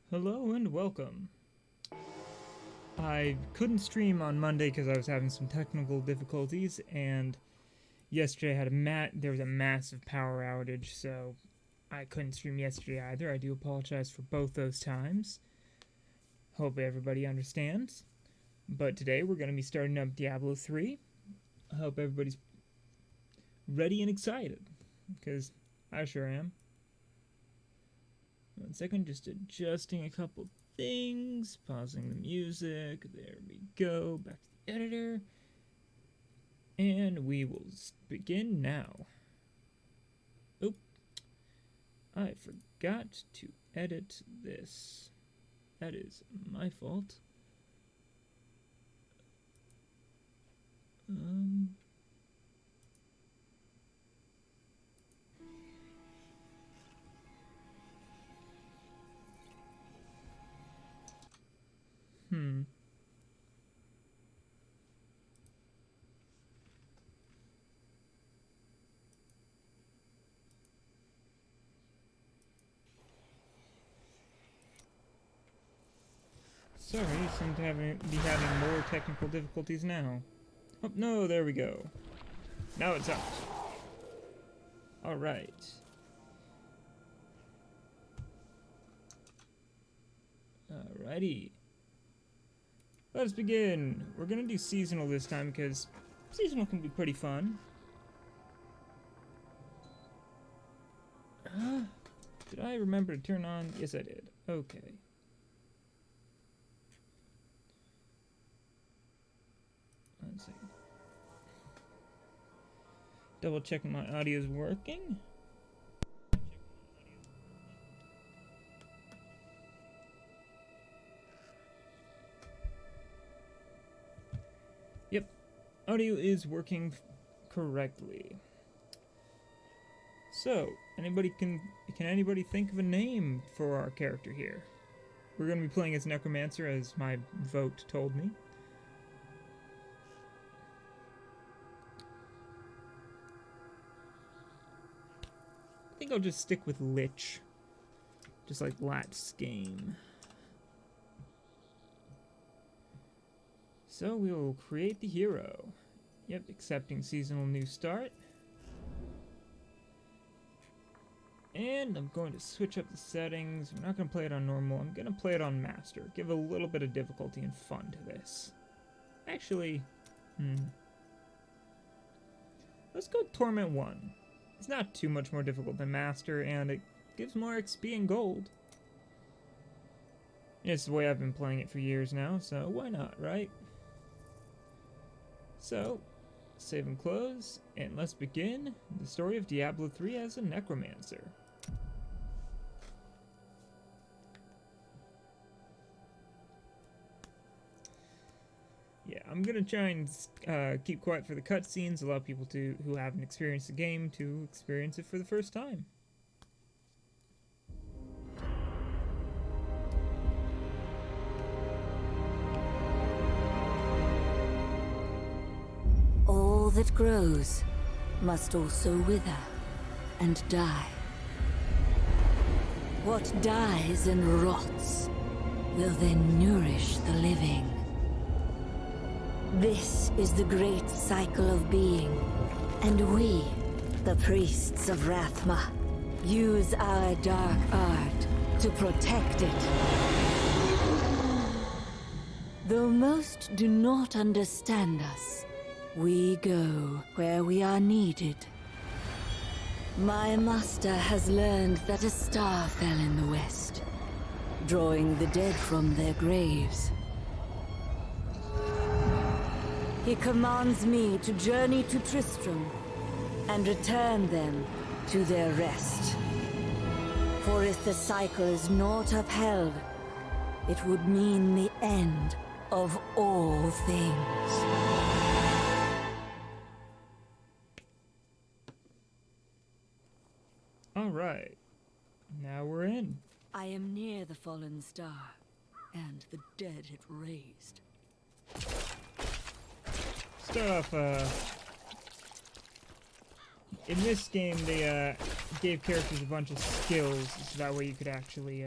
Hello and welcome. I couldn't stream on Monday because I was having some technical difficulties, and yesterday I had there was a massive power outage, so I couldn't stream yesterday either. I do apologize for both those times. Hope everybody understands. But today we're going to be starting up Diablo 3. I hope everybody's ready and excited, because I sure am. 1 second, just adjusting a couple things, pausing the music, there we go, back to the editor, and we will begin now. Oop, I forgot to edit this. That is my fault. Sorry, seem to be having more technical difficulties now. Oh, no, there we go. Now it's out. Alright. Alrighty. Let's begin. We're gonna do seasonal this time because seasonal can be pretty fun. Did I remember to turn on? Yes, I did. Okay. One second. Double checking my audio is working. Yep, audio is working correctly. So, can anybody think of a name for our character here? We're going to be playing as Necromancer, as my vote told me. I think I'll just stick with Lich, just like last game. So we will create the hero. Yep, accepting seasonal new start. And I'm going to switch up the settings. We're not going to play it on normal. I'm going to play it on master. Give a little bit of difficulty and fun to this. Actually, let's go Torment 1. It's not too much more difficult than master, and it gives more XP and gold. It's the way I've been playing it for years now, so why not, right? So, save and close, and let's begin the story of Diablo 3 as a Necromancer. Yeah, I'm gonna try and keep quiet for the cutscenes, allow people who haven't experienced the game to experience it for the first time. All that grows must also wither and die. What dies and rots will then nourish the living. This is the great cycle of being, and we, the priests of Rathma, use our dark art to protect it. Though most do not understand us, we go where we are needed. My master has learned that a star fell in the west, drawing the dead from their graves. He commands me to journey to Tristram and return them to their rest. For if the cycle is not upheld, it would mean the end of all things. Alright, now we're in. I am near the fallen star, and the dead it raised. Start off, in this game, they gave characters a bunch of skills, so that way you could actually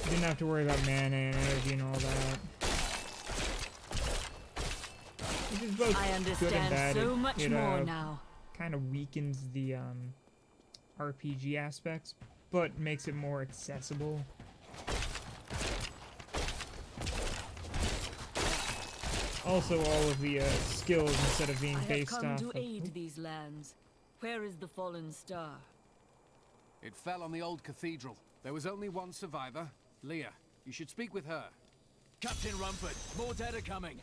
You didn't have to worry about mana and energy and all that. Which is both I good and understand bad. so much It, more now. kind of weakens the RPG aspects, but makes it more accessible. Also, all of the skills, instead of being I have based come off to of... aid these lands. Where is the fallen star? It fell on the old cathedral. There was only one survivor, Leah. You should speak with her. Captain Rumford, more dead are coming.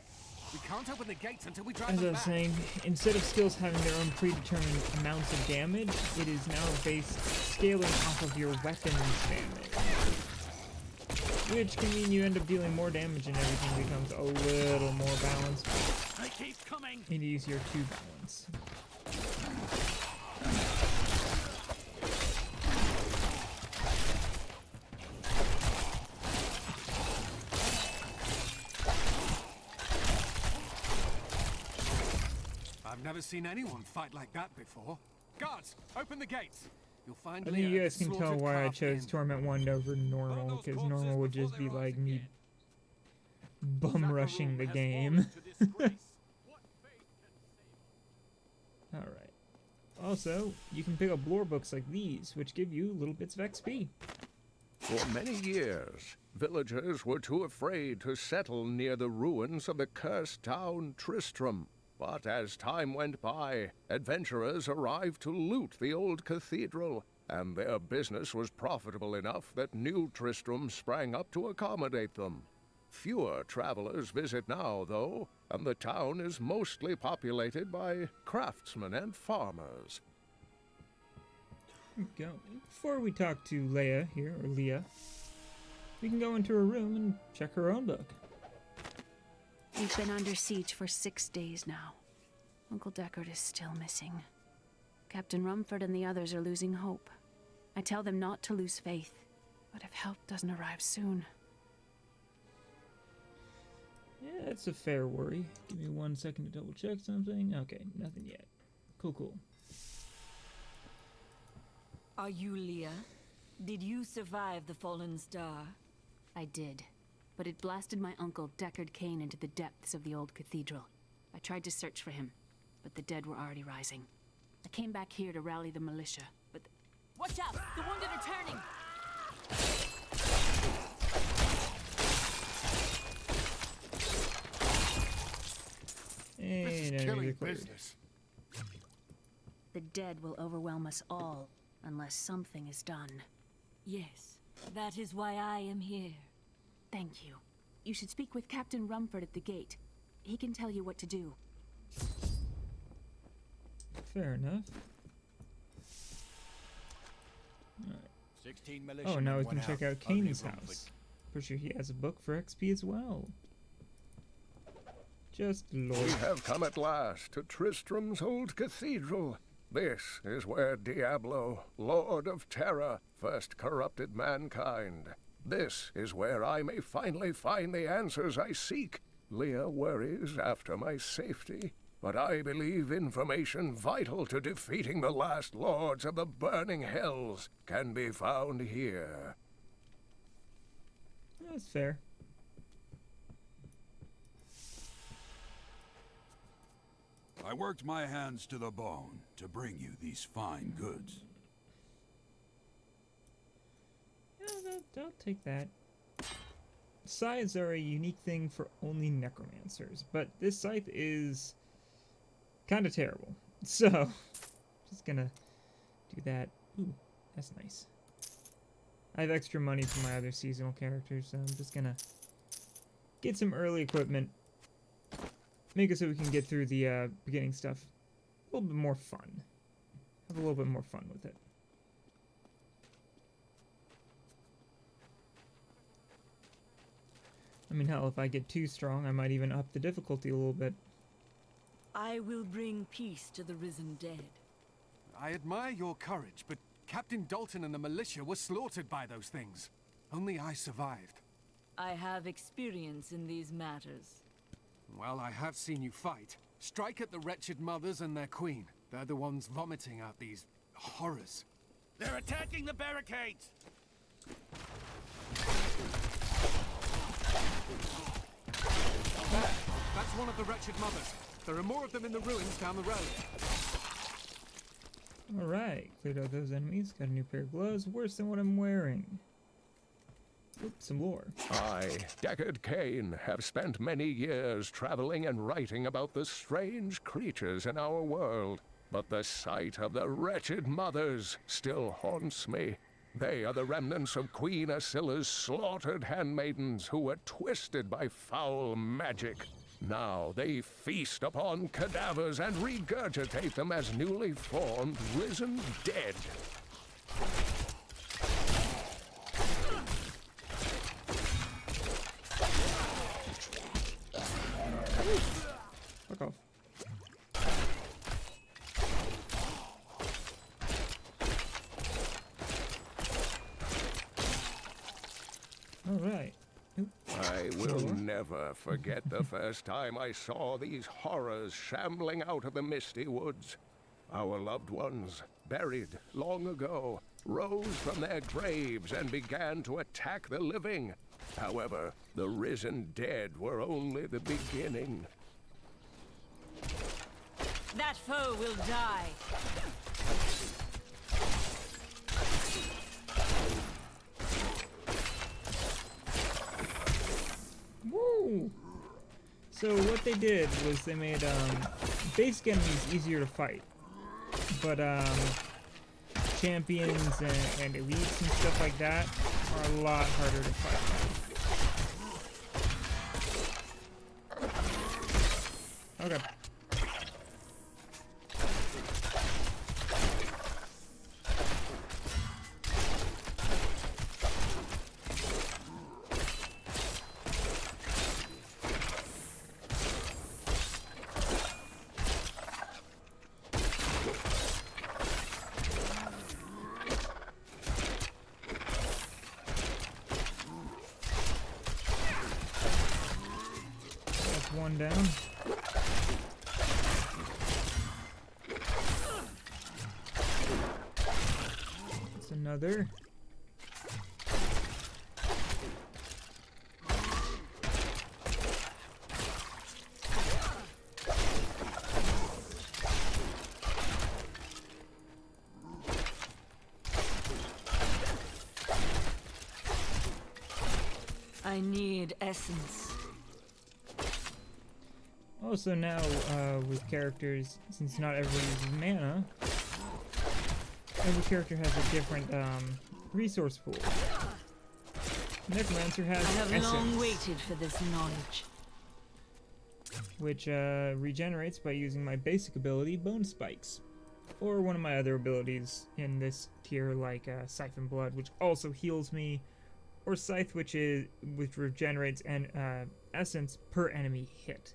We can't open the gates until we drive As I them was back. saying, instead of skills having their own predetermined amounts of damage, it is now based scaling off of your weapon's damage. Which can mean you end up dealing more damage and everything becomes a little more balanced. They keep coming. It is easier to balance. I've never seen anyone fight like that before. Guards, open the gates. You'll find I Leah think you at guys the can tell slaughtered why I craft chose inn. Torment 1 over normal, because normal would just be like me bum rushing the game. Alright. Also, you can pick up lore books like these, which give you little bits of XP. For many years, villagers were too afraid to settle near the ruins of the cursed town Tristram. But as time went by, adventurers arrived to loot the old cathedral, and their business was profitable enough that new Tristram sprang up to accommodate them. Fewer travelers visit now, though, and the town is mostly populated by craftsmen and farmers. Here we go. Before we talk to Leia here, or Leah, we can go into her room and check her own book. We've been under siege for 6 days now. Uncle Deckard is still missing. Captain Rumford and the others are losing hope. I tell them not to lose faith, but if help doesn't arrive soon... Yeah, that's a fair worry. Give me 1 second to double check something. Okay, nothing yet. Cool. Are you Leah? Did you survive the fallen star? I did. But it blasted my uncle, Deckard Cain, into the depths of the old cathedral. I tried to search for him, but the dead were already rising. I came back here to rally the militia, but... Watch out! The wounded are turning! And This is enemies killing are cleared. business. The dead will overwhelm us all, unless something is done. Yes, that is why I am here. Thank you. You should speak with Captain Rumford at the gate. He can tell you what to do. Fair enough. 16 Oh, now we can militiamen check went out out. Only Kane's Rumford. house. Pretty sure he has a book for XP as well. Just We Lord. have come at last to Tristram's old cathedral. This is where Diablo, Lord of Terror, first corrupted mankind. This is where I may finally find the answers I seek. Leah worries after my safety, but I believe information vital to defeating the last lords of the burning hells can be found here. That's fair. I worked my hands to the bone to bring you these fine goods. Yeah, I'll take that. Scythes are a unique thing for only necromancers, but this scythe is kind of terrible. So, just gonna do that. Ooh, that's nice. I have extra money for my other seasonal characters, so I'm just gonna get some early equipment. Make it so we can get through the beginning stuff a little bit more fun. Have a little bit more fun with it. I mean, hell, if I get too strong, I might even up the difficulty a little bit. I will bring peace to the risen dead. I admire your courage, but Captain Dalton and the militia were slaughtered by those things. Only I survived. I have experience in these matters. Well, I have seen you fight. Strike at the wretched mothers and their queen. They're the ones vomiting out these horrors. They're attacking the barricades! That's one of the wretched mothers. There are more of them in the ruins down the road. Alright, cleared out those enemies. Got a new pair of gloves. Worse than what I'm wearing. Oops, some lore. I, Deckard Cain, have spent many years traveling and writing about the strange creatures in our world. But the sight of the wretched mothers still haunts me. They are the remnants of Queen Asilla's slaughtered handmaidens who were twisted by foul magic. Now they feast upon cadavers and regurgitate them as newly formed, risen dead. Fuck off. Alright. I will never forget the first time I saw these horrors shambling out of the misty woods. Our loved ones, buried long ago, rose from their graves and began to attack the living. However, the risen dead were only the beginning. That foe will die. Woo! So what they did was they made basic enemies easier to fight, but champions and elites and stuff like that are a lot harder to fight. Okay. One down. That's another. I need essence. Also now, with characters, since not everybody uses mana, every character has a different, resource pool. Necromancer has I have essence, long waited for this knowledge. which, regenerates by using my basic ability, Bone Spikes. Or one of my other abilities in this tier, like, Siphon Blood, which also heals me. Or Scythe, which regenerates essence per enemy hit.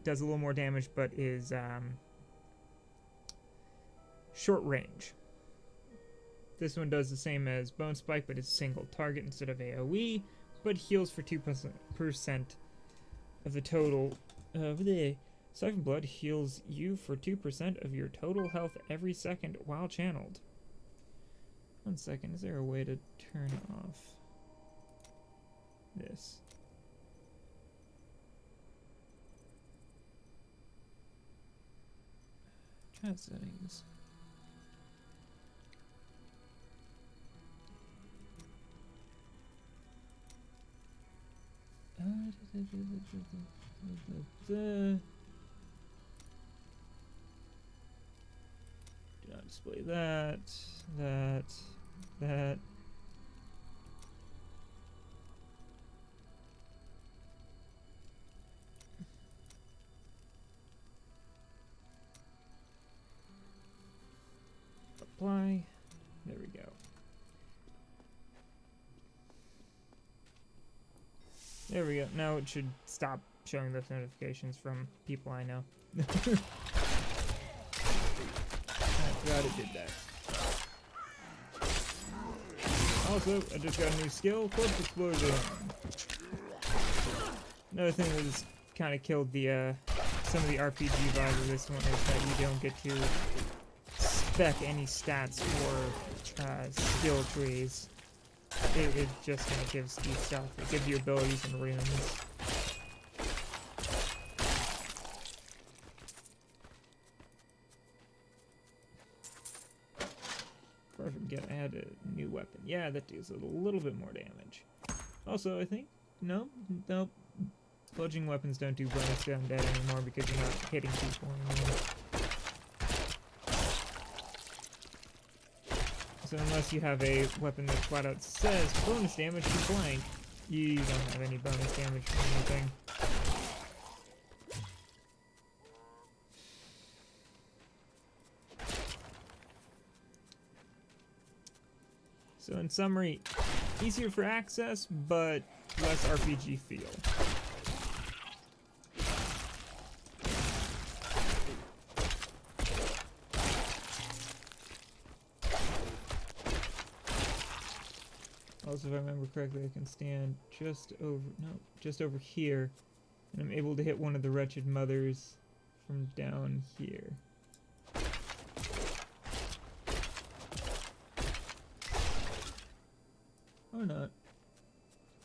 Does a little more damage, but is short range. This one does the same as Bone Spike, but it's single target instead of AoE, but heals for 2% of the total. The Siphon Blood heals you for 2% of your total health every second while channeled. 1 second, is there a way to turn off this? Chat settings. Do not display that. Apply. There we go. There we go. Now it should stop showing those notifications from people I know. I forgot it did that. Also, I just got a new skill, Corpse Explosion. Another thing that has kind of killed the some of the RPG vibe of this one is that you don't get to spec any stats for skill trees. it just kind of gives you stuff. It gives you abilities and runes. Perfect. Get add a new weapon. Yeah, that deals a little bit more damage. Also, I think nope. Bludgeoning weapons don't do bonus to undead anymore because you're not hitting people anymore. So unless you have a weapon that flat out says bonus damage to blank, you don't have any bonus damage from anything. So in summary, easier for access, but less RPG feel. Also, if I remember correctly, I can stand just over here, and I'm able to hit one of the wretched mothers from down here. Or not.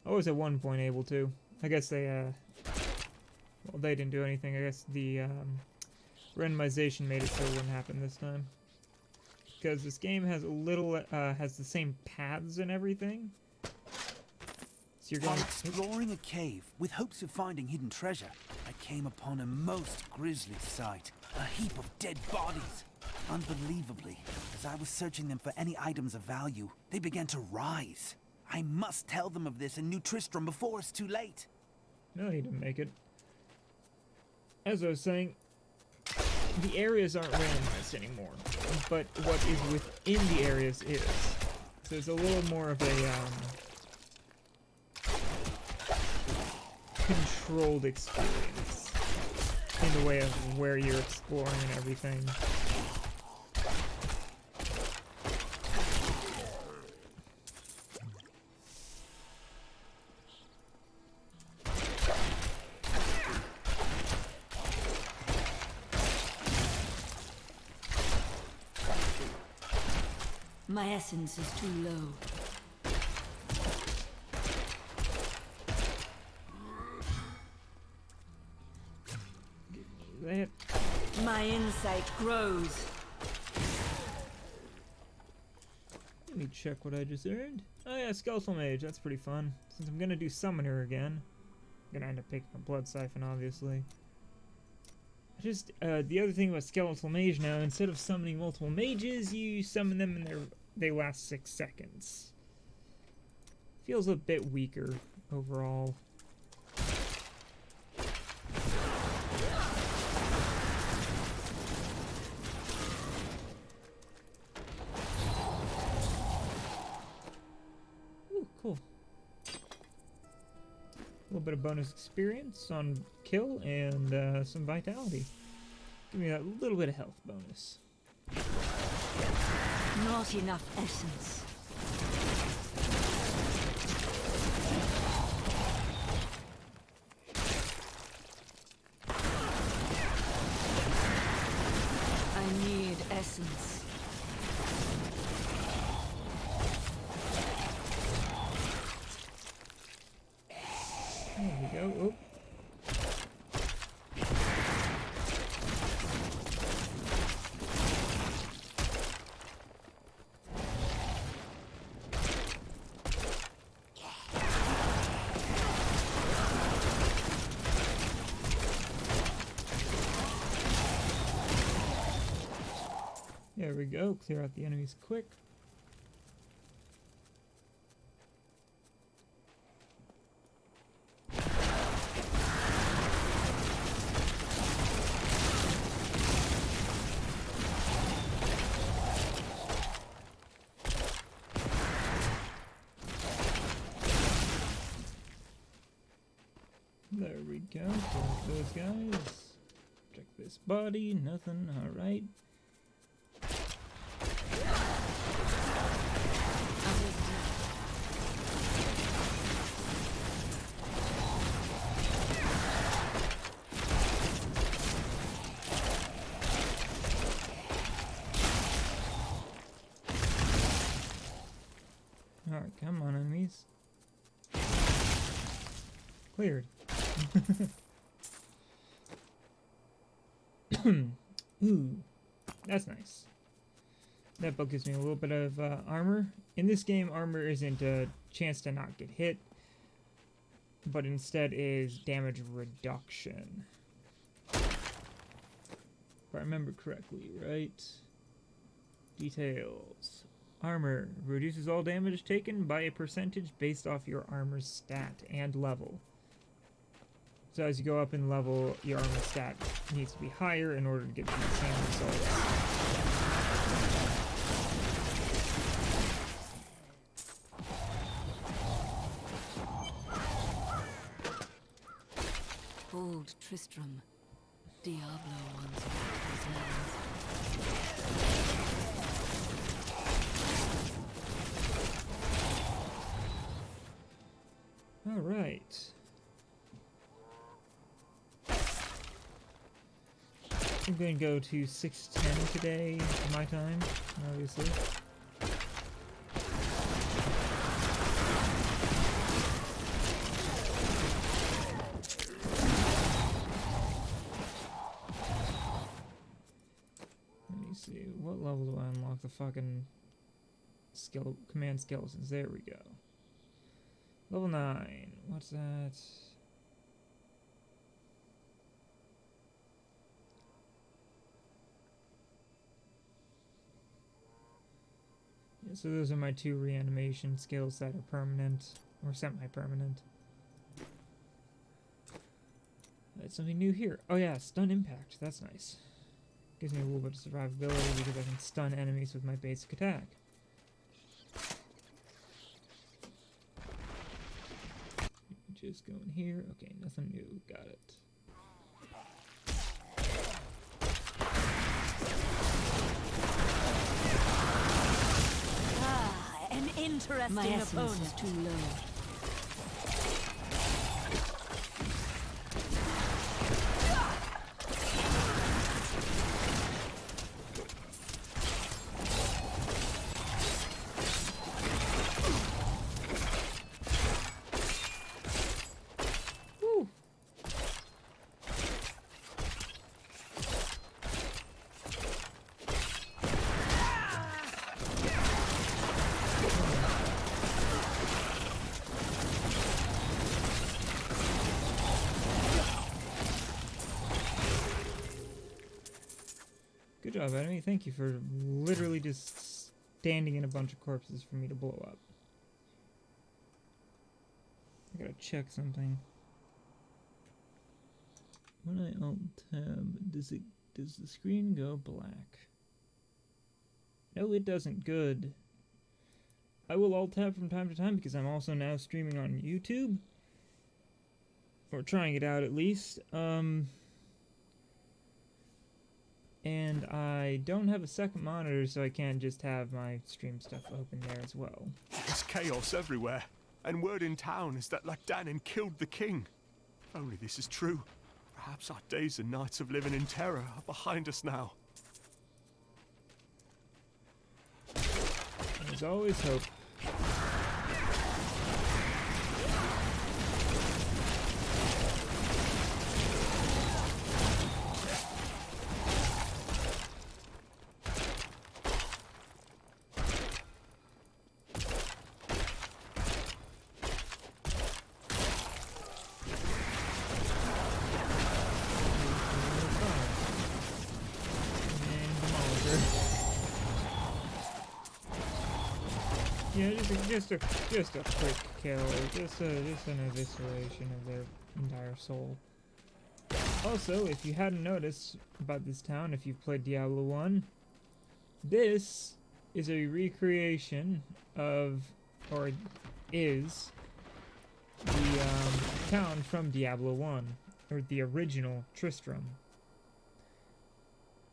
I was at one point able to. I guess they, well, they didn't do anything. I guess the, randomization made it so it wouldn't happen this time. Because this game has has the same paths and everything. So you're going... While exploring a cave with hopes of finding hidden treasure, I came upon a most grisly sight. A heap of dead bodies. Unbelievably, as I was searching them for any items of value, they began to rise. I must tell them of this in New Tristram before it's too late. No, you didn't make it. As I was saying, the areas aren't randomized anymore, but what is within the areas is. So it's a little more of a controlled experience in the way of where you're exploring and everything. My essence is too low. That. My insight grows. Let me check what I just earned. Oh yeah, Skeletal Mage, that's pretty fun. Since I'm gonna do Summoner again, I'm gonna end up picking a Blood Siphon, obviously. The other thing about Skeletal Mage now, instead of summoning multiple mages, you summon them and they last 6 seconds. Feels a bit weaker overall. Ooh, cool. A little bit of bonus experience on kill and some vitality. Give me that little bit of health bonus. Not enough essence. I need essence. There we go. Oop. There we go. Clear out the enemies quick. There we go. Kill those guys. Check this body. Nothing. Alright. Alright, come on, enemies. Cleared. Ooh, that's nice. That book gives me a little bit of armor. In this game, armor isn't a chance to not get hit, but instead is damage reduction. If I remember correctly, right? Details. Armor reduces all damage taken by a percentage based off your armor's stat and level. So as you go up in level, your armor stat needs to be higher in order to get the same results. Old Tristram. Diablo once walked his lands. All right. I'm going to go to 6:10 today, my time, obviously. Let me see, what level do I unlock the fucking command skeletons? There we go. Level 9. What's that? Yeah, so those are my 2 reanimation skills that are permanent or semi-permanent. That's something new here. Oh yeah, stun impact. That's nice. Gives me a little bit of survivability because I can stun enemies with my basic attack. Just go in here. Okay, nothing new. Got it. Ah, an interesting My essence opponent. is too low. Good job, enemy. Thank you for literally just standing in a bunch of corpses for me to blow up. I gotta check something. When I alt tab, does the screen go black? No, it doesn't. Good. I will alt tab from time to time because I'm also now streaming on YouTube. Or trying it out at least. And I don't have a second monitor, so I can't just have my stream stuff open there as well. There's chaos everywhere, and word in town is that Lacdanin killed the king. If only this is true. Perhaps our days and nights of living in terror are behind us now. There's always hope. Yeah, just a quick kill, just an evisceration of their entire soul. Also, if you hadn't noticed about this town, if you've played Diablo 1, this is a recreation of, or is, the town from Diablo 1, or the original Tristram.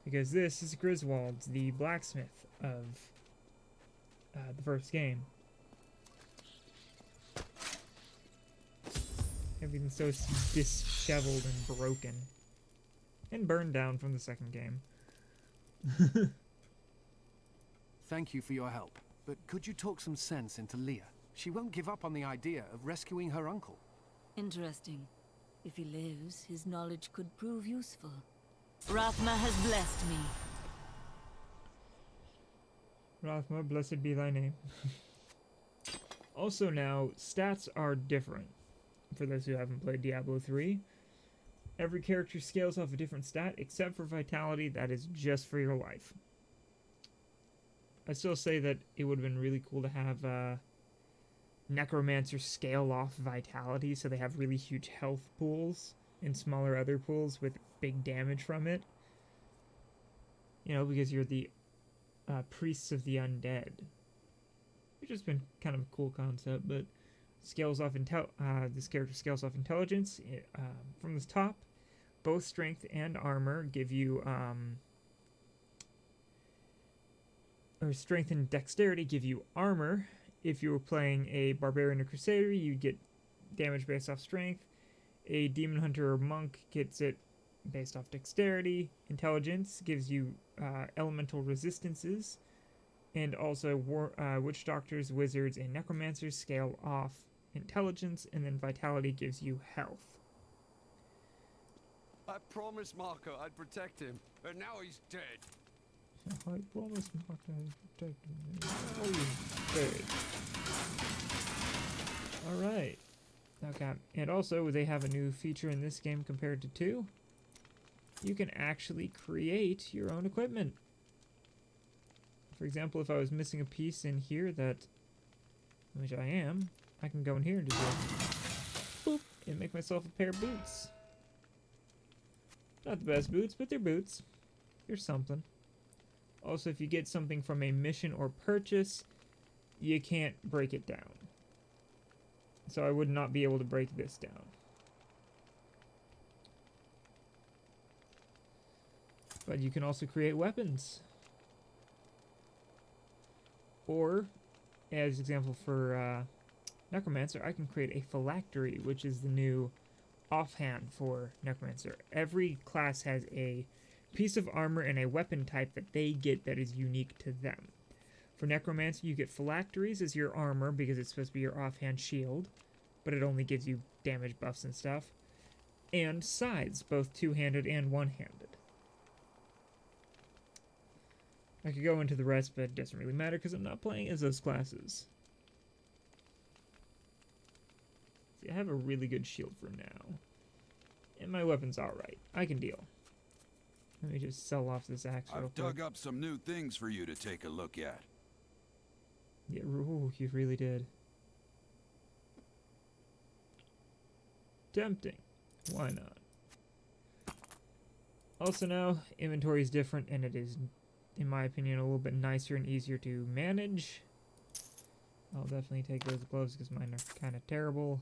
Because this is Griswold, the blacksmith of the first game. Everything's so disheveled and broken. And burned down from the second game. Thank you for your help, but could you talk some sense into Leah? She won't give up on the idea of rescuing her uncle. Interesting. If he lives, his knowledge could prove useful. Rathma has blessed me. Rathma, blessed be thy name. Also now, stats are different. For those who haven't played Diablo 3, every character scales off a different stat, except for Vitality. That is just for your life. I still say that it would have been really cool to have Necromancer scale off Vitality, so they have really huge health pools and smaller other pools with big damage from it. You know, because you're the priests of the undead. Which has been kind of a cool concept, but scales off this character scales off intelligence from the top. Both strength and armor give you or strength and dexterity give you armor. If you were playing a barbarian or crusader, you get damage based off strength. A demon hunter or monk gets it based off dexterity. Intelligence gives you elemental resistances. And also witch doctors, wizards, and necromancers scale off intelligence, and then vitality gives you health. I promised Marco I'd protect him, but now he's dead. I promised Marco I'd protect him. Now he's dead. Alright. Okay. And also, they have a new feature in this game compared to 2. You can actually create your own equipment. For example, if I was missing a piece in here which I am, I can go in here and just go, boop, and make myself a pair of boots. Not the best boots, but they're boots. Here's something. Also, if you get something from a mission or purchase, you can't break it down. So I would not be able to break this down. But you can also create weapons. Or, as example for Necromancer, I can create a phylactery, which is the new offhand for Necromancer. Every class has a piece of armor and a weapon type that they get that is unique to them. For Necromancer, you get phylacteries as your armor because it's supposed to be your offhand shield, but it only gives you damage buffs and stuff. And scythes, both two-handed and one-handed. I could go into the rest, but it doesn't really matter because I'm not playing as those classes. See, I have a really good shield for now. And my weapon's alright. I can deal. Let me just sell off this axe real quick. I've dug up some new things for you to take a look at. Yeah, ooh, you really did. Tempting. Why not? Also now, inventory is different, and it is, in my opinion, a little bit nicer and easier to manage. I'll definitely take those gloves because mine are kind of terrible.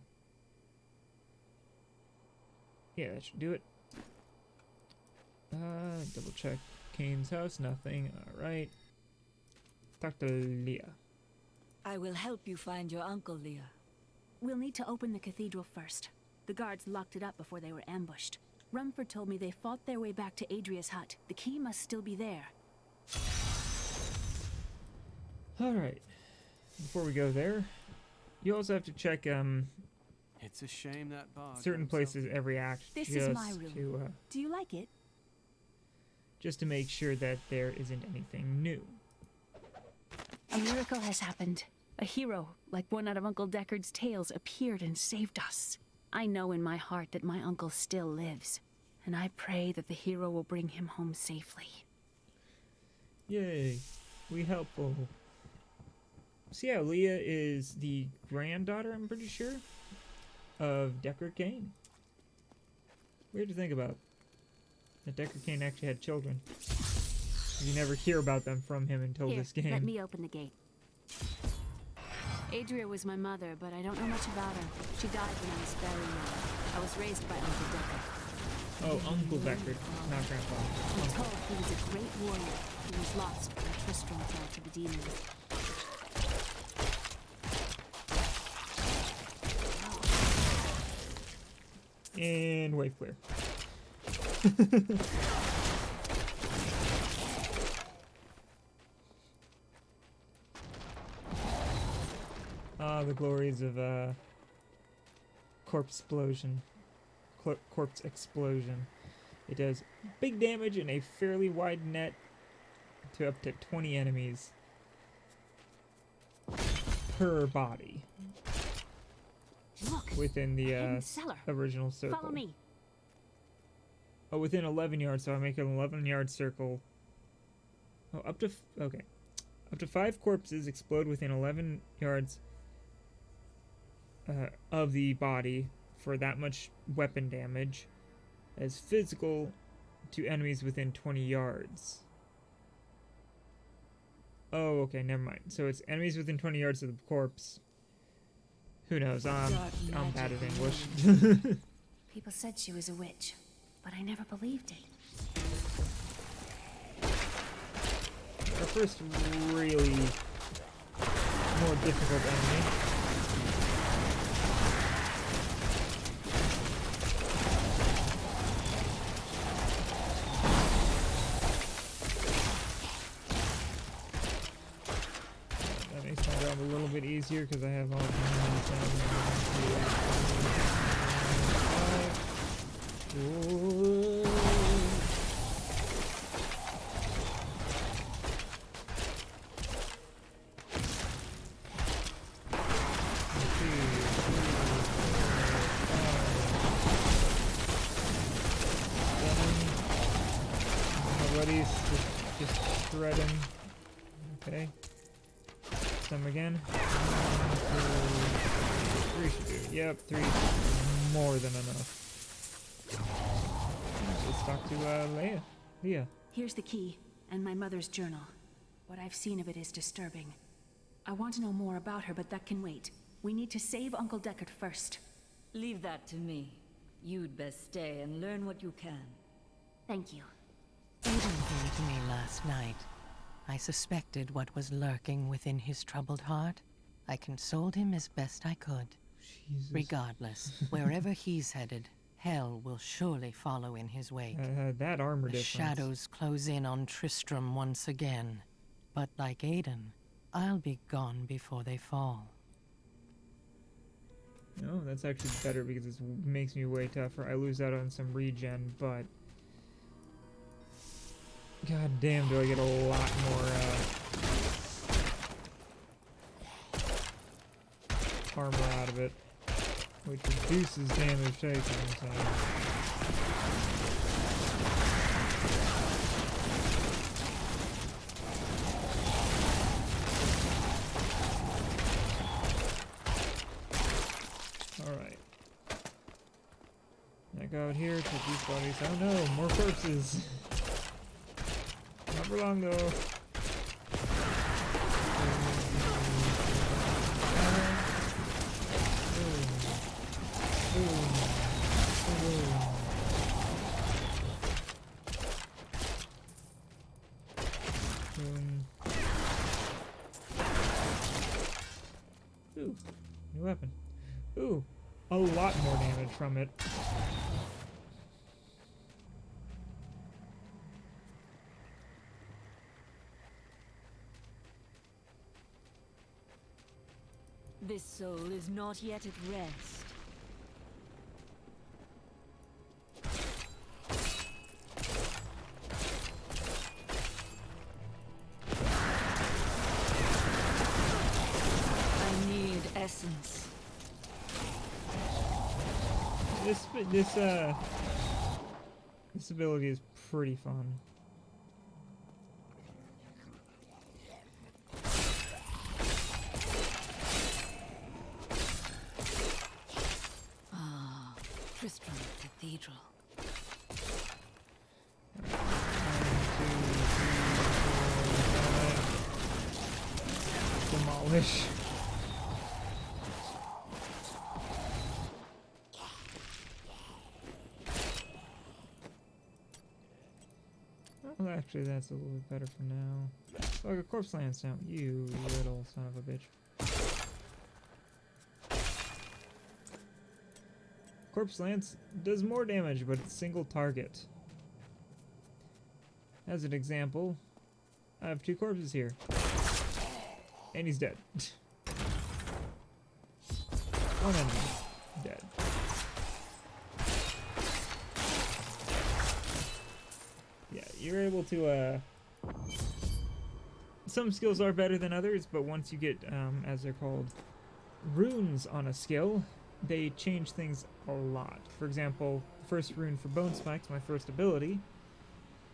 Yeah, that should do it. Double check Kane's house, nothing. Alright. Talk to Leah. I will help you find your uncle, Leah. We'll need to open the cathedral first. The guards locked it up before they were ambushed. Rumford told me they fought their way back to Adria's hut. The key must still be there. Alright. Before we go there, you also have to check It's a shame that bard certain places every act. This is my room. Do you like it? Just to make sure that there isn't anything new. A miracle has happened. A hero, like one out of Uncle Deckard's tales, appeared and saved us. I know in my heart that my uncle still lives, and I pray that the hero will bring him home safely. Yay. We helpful. So yeah, Leah is the granddaughter, I'm pretty sure, of Deckard Cain. Weird to think about. That Deckard Cain actually had children. You never hear about them from him until Here, this game. let me open the gate. Adria was my mother, but I don't know much about her. She died when I was very young. I was raised by Uncle Deckard. Oh, Uncle Deckard, not Grandpa. I'm told he was a great warrior who was lost when Tristram fell to the demons. And wave clear. Ah, the glories of corpse explosion. Corpse explosion. It does big damage in a fairly wide net to up to 20 enemies per body Look, within the hidden cellar. original circle. Follow me. Oh, within 11 yards, so I make an 11-yard circle. Oh, up to okay. Up to 5 corpses explode within 11 yards of the body for that much weapon damage, as physical to enemies within 20 yards. Oh, okay, never mind. So it's enemies within 20 yards of the corpse. Who knows? I'm bad at English. People said she was a witch, but I never believed it. Our first really more difficult enemy. That makes my job a little bit easier because I have all the enemies down. 1, 2, 3, 4, 5. Buddies, just shred him. Okay. Some again. 1, 2, 3 should do it. Yep, 3 is more than enough. Let's talk to Leah. Here's the key, and my mother's journal. What I've seen of it is disturbing. I want to know more about her, but that can wait. We need to save Uncle Deckard first. Leave that to me. You'd best stay and learn what you can. Thank you. Aiden came to me last night. I suspected what was lurking within his troubled heart. I consoled him as best I could. Jesus. Regardless, wherever he's headed, hell will surely follow in his wake. That armor The difference. shadows close in on Tristram once again. But like Aiden, I'll be gone before they fall. No, that's actually better because it makes me way tougher. I lose out on some regen, but god damn, do I get a lot more armor out of it, which reduces damage taken. So. Alright. I go out here, take these bodies. Oh no, more corpses! Not for long though. Ooh, new weapon. Ooh, a lot more damage from it. This soul is not yet at rest. I need essence. This ability is pretty fun. Tristram Cathedral. 1, 2, 3, 4, 5. Demolish. Well, actually, that's a little bit better for now. Oh, a corpse lance now. You little son of a bitch. Corpse lance does more damage, but it's single target. As an example, I have 2 corpses here. And he's dead. One enemy. Dead. Yeah, you're able to, some skills are better than others, but once you get, as they're called, runes on a skill, they change things a lot. For example, the first rune for Bone Spikes, my first ability,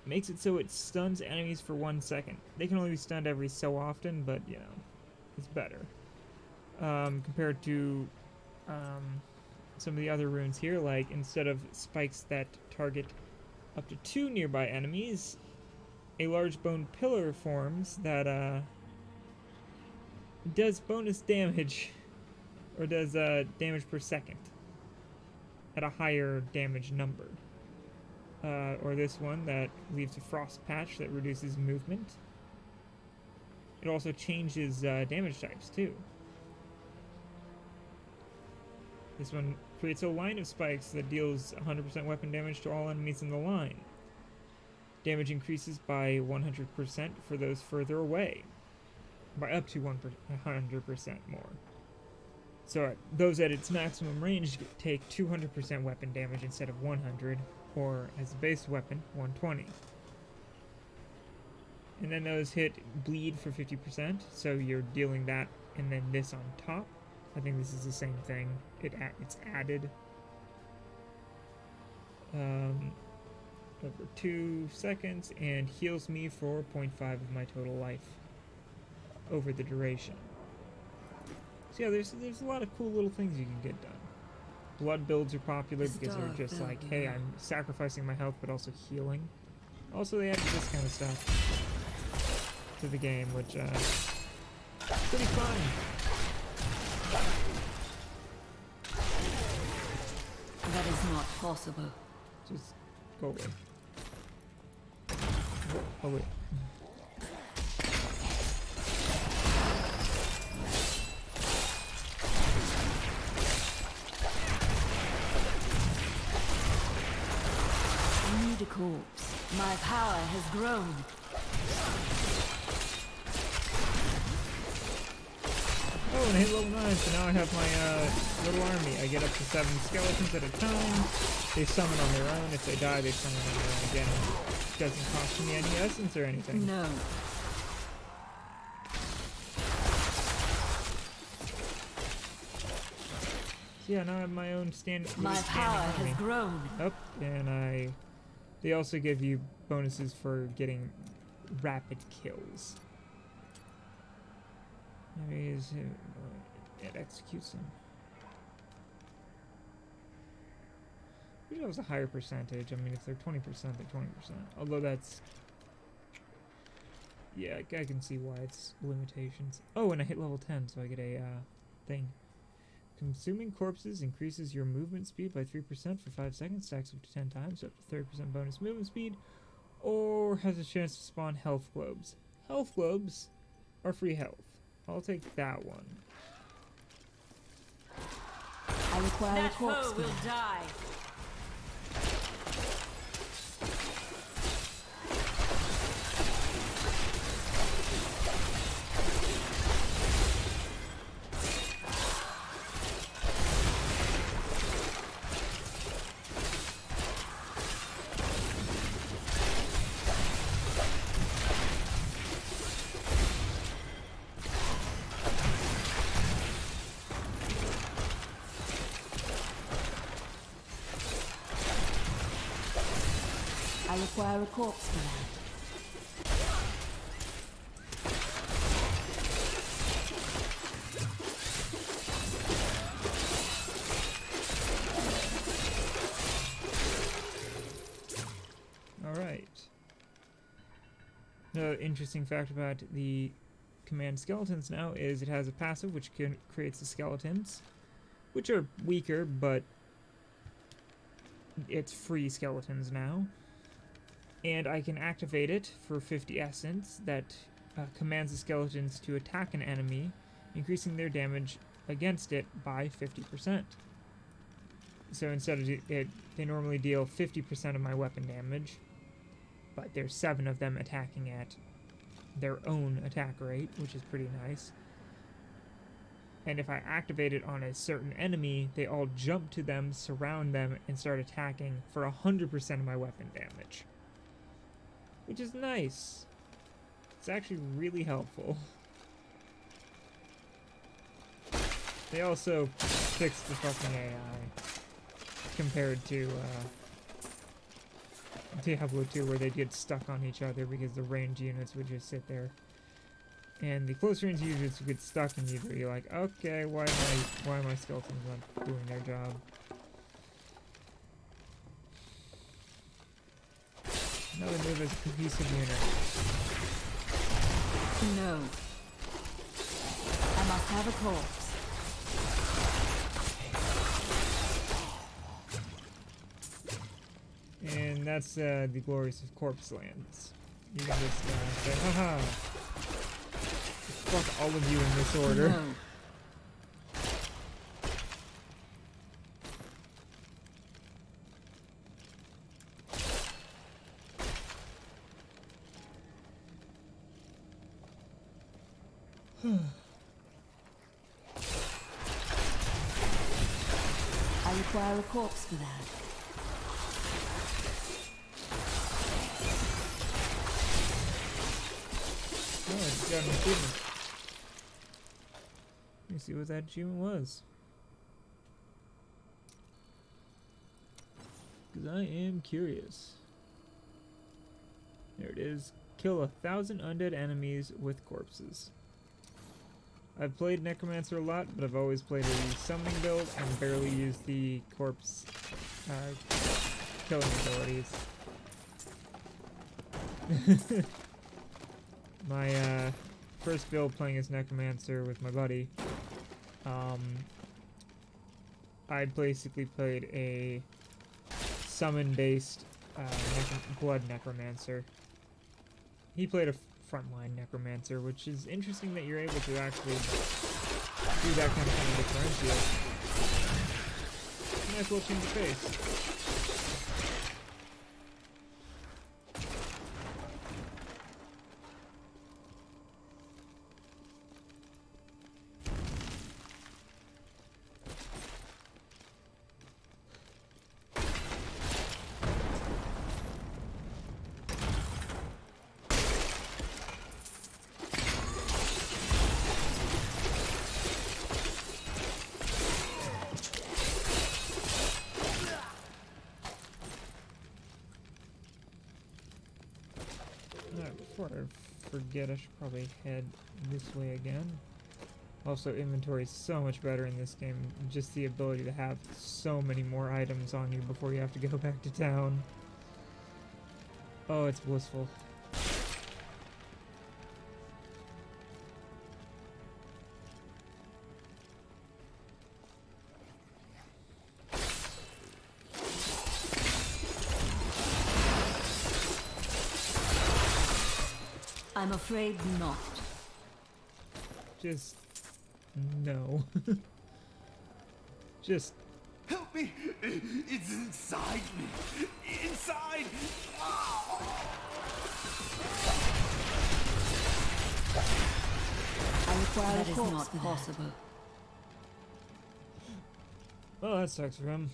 makes it so it stuns enemies for 1 second. They can only be stunned every so often, but, you know, it's better. Compared to some of the other runes here, like instead of spikes that target up to 2 nearby enemies, a large bone pillar forms that does bonus damage, or does damage per second at a higher damage number. Or this one that leaves a frost patch that reduces movement. It also changes damage types too. This one creates a line of spikes that deals 100% weapon damage to all enemies in the line. Damage increases by 100% for those further away, by up to 100% more. So those at its maximum range take 200% weapon damage instead of 100, or as a base weapon, 120. And then those hit bleed for 50%, so you're dealing that and then this on top. I think this is the same thing. It's added over 2 seconds and heals me for 0.5 of my total life over the duration. So yeah, there's a lot of cool little things you can get done. Blood builds are popular because they're just like, hey, I'm sacrificing my health but also healing. Also, they added this kind of stuff to the game, which pretty fun. That is not possible. Just go away. Oh wait. I need a corpse. My power has grown. Oh, and I hit level 9, so now I have my little army. I get up to 7 skeletons at a time. They summon on their own. If they die, they summon on their own again. It doesn't cost me any essence or anything. No. So yeah, now I have my own My power has grown. Up, and they also give you bonuses for getting rapid kills. Maybe it executes them. I wish that was a higher percentage. I mean, if they're 20%, they're 20%. Although that's... Yeah, I can see why it's limitations. Oh, and I hit level 10, so I get a thing. Consuming corpses increases your movement speed by 3% for 5 seconds, stacks up to 10 times, up to 30% bonus movement speed, or has a chance to spawn health globes. Health globes are free health. I'll take that one. I require that a corpse. foe will die. I require a corpse for that. Alright. Another interesting fact about the command skeletons now is it has a passive which creates the skeletons, which are weaker, but it's free skeletons now. And I can activate it for 50 essence that commands the skeletons to attack an enemy, increasing their damage against it by 50%. So instead of they normally deal 50% of my weapon damage, but there's 7 of them attacking at their own attack rate, which is pretty nice. and if I activate it on a certain enemy, they all jump to them, surround them, and start attacking for 100% of my weapon damage. Which is nice. It's actually really helpful. They also fixed the fucking AI compared to Diablo 2, where they'd get stuck on each other because the range units would just sit there. And the close range units would get stuck and you'd be like, okay, why are my skeletons not doing their job? Another move as a cohesive unit. No. I must have a corpse. And that's the glories of corpse lands. You can just say, haha. Fuck all of you in this order. No. I require a corpse for that. Oh, I just got an achievement. Let me see what that achievement was. Because I am curious. There it is. Kill 1,000 undead enemies with corpses. I've played Necromancer a lot, but I've always played a summoning build and barely used the corpse killing abilities. My first build playing as Necromancer with my buddy, I basically played a summon-based blood Necromancer. He played a frontline Necromancer, which is interesting that you're able to actually do that kind of thing differentiate. Nice little change of pace. Before I forget, I should probably head this way again. Also, inventory is so much better in this game. Just the ability to have so many more items on you before you have to go back to town. Oh, it's blissful. I'm afraid not. Just no. Just help me! It's inside me! Inside! I require that is not possible. Well, that sucks for him.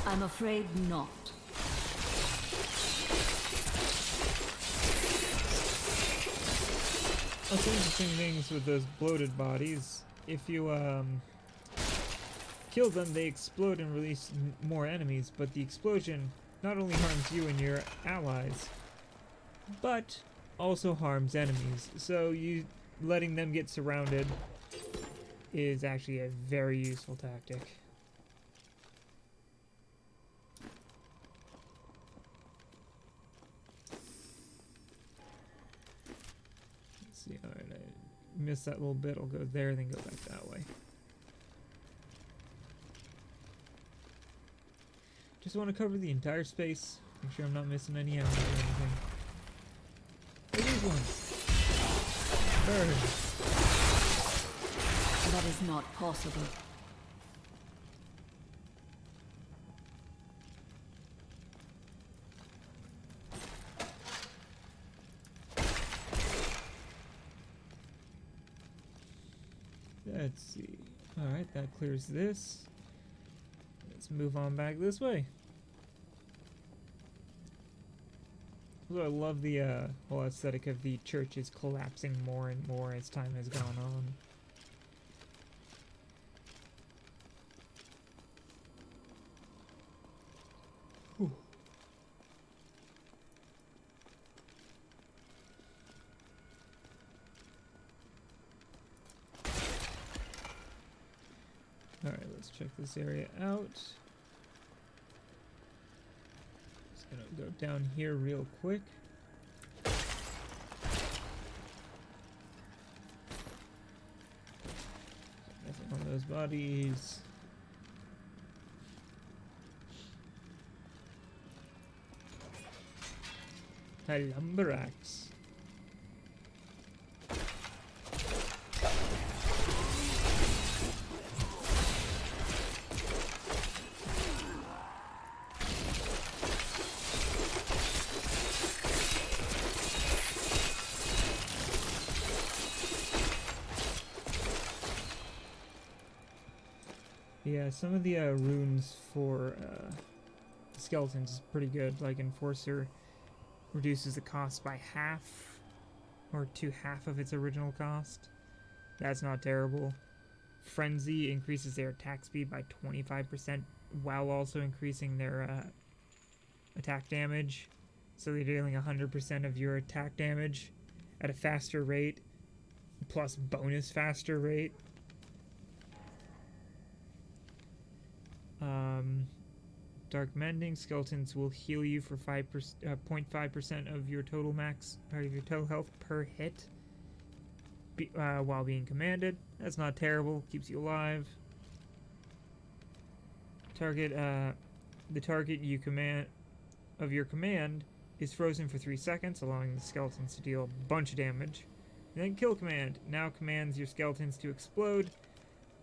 I'm afraid not. Also, interesting things with those bloated bodies. If you kill them, they explode and release more enemies, but the explosion not only harms you and your allies, but also harms enemies. So you letting them get surrounded is actually a very useful tactic. Alright, I missed that little bit. I'll go there, then go back that way. Just want to cover the entire space. Make sure I'm not missing any enemies or anything. Oh, these ones! Burn! That is not possible. Let's see. Alright, that clears this. Let's move on back this way. So I love the whole aesthetic of the churches collapsing more and more as time has gone on. Whew. Alright, let's check this area out. Just gonna go down here real quick. Nothing on those bodies. Lumberjacks. Yeah, some of the runes for skeletons is pretty good. Like Enforcer reduces the cost by half, or to half of its original cost. That's not terrible. Frenzy increases their attack speed by 25% while also increasing their attack damage. So they're dealing 100% of your attack damage at a faster rate, plus bonus faster rate. Dark Mending, skeletons will heal you for 0.5% of your total max, or your total health per hit while being commanded. That's not terrible, keeps you alive. The target you command of your command is frozen for 3 seconds, allowing the skeletons to deal a bunch of damage. And then kill command now commands your skeletons to explode,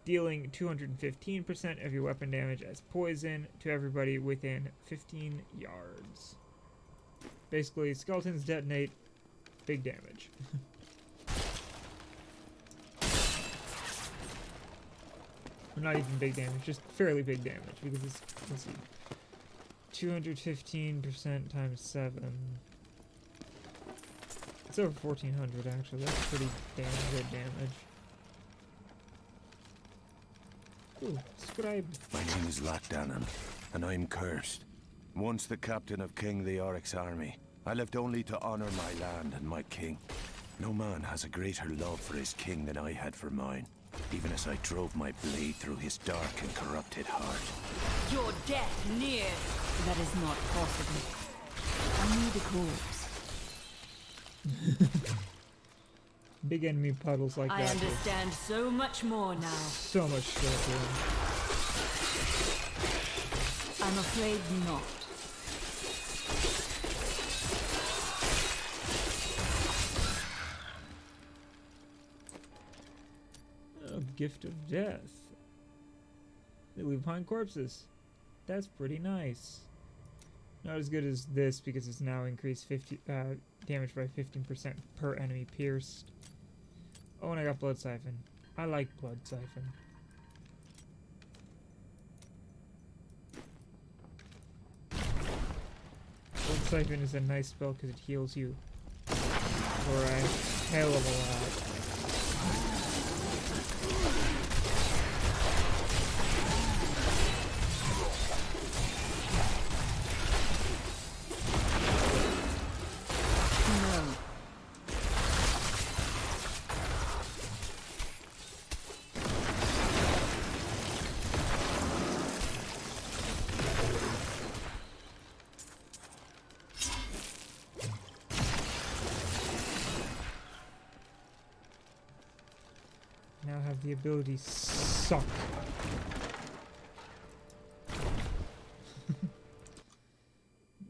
dealing 215% of your weapon damage as poison to everybody within 15 yards. Basically, skeletons detonate, big damage. Or not even big damage, just fairly big damage, because it's, let's see, 215% times 7. It's over 1400 actually, that's pretty damn good damage. Ooh, scribe. My name is Lachdanan, and I'm cursed. Once the captain of King Leoric's army, I lived only to honor my land and my king. No man has a greater love for his king than I had for mine, even as I drove my blade through his dark and corrupted heart. Your death near. That is not possible. I need a corpse. Big enemy puddles like that. I understand so much more now. So much shorter. I'm afraid not. Oh, gift of death. They leave behind corpses. That's pretty nice. Not as good as this because it's now increased damage by 15% per enemy pierced. Oh, and I got Blood Siphon. I like Blood Siphon. Blood Siphon is a nice spell because it heals you for a hell of a lot. Now have the ability suck.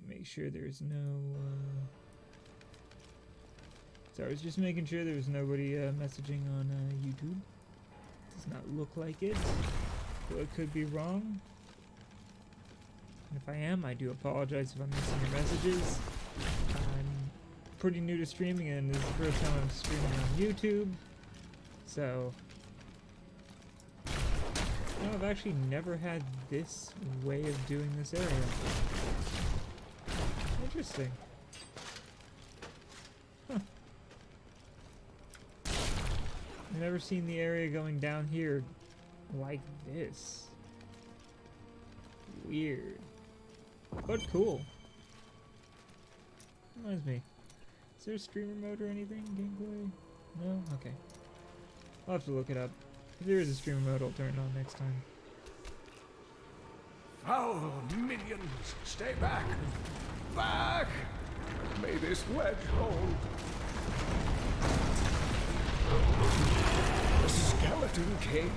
Make sure there's no so I was just making sure there was nobody messaging on YouTube. Does not look like it, so it could be wrong. And if I am, I do apologize if I'm missing your messages. I'm pretty new to streaming and this is the first time I'm streaming on YouTube. So, No, I've actually never had this way of doing this area. Interesting. Huh. I've never seen the area going down here like this. Weird. But cool. Reminds me. Is there a streamer mode or anything? Gameplay? No? Okay. I'll have to look it up. If there is a streamer mode, I'll turn it on next time. Foul minions, stay back! Back! May this wedge hold. The Skeleton King?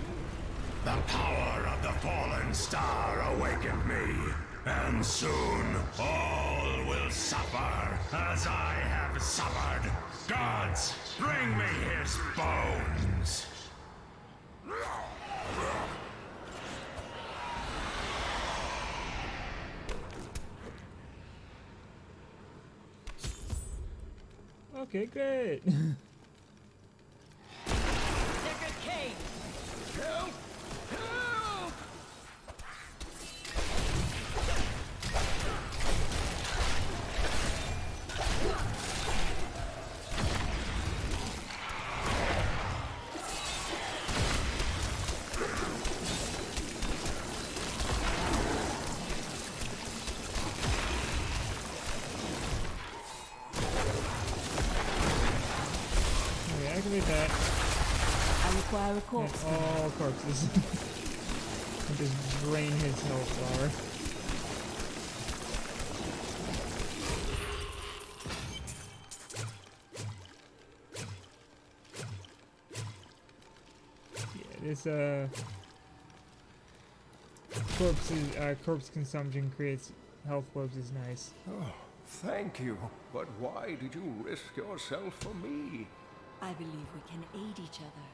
The power of the fallen star awakened me, and soon all will suffer as I have suffered. Gods, bring me his bones! Okay, great. Deckard Cain! Help! Help! Okay, activate that. I require a corpse. And all corpses. And just drain his health bar. Yeah, this corpse consumption creates health webs is nice. Oh, thank you. But why did you risk yourself for me? I believe we can aid each other.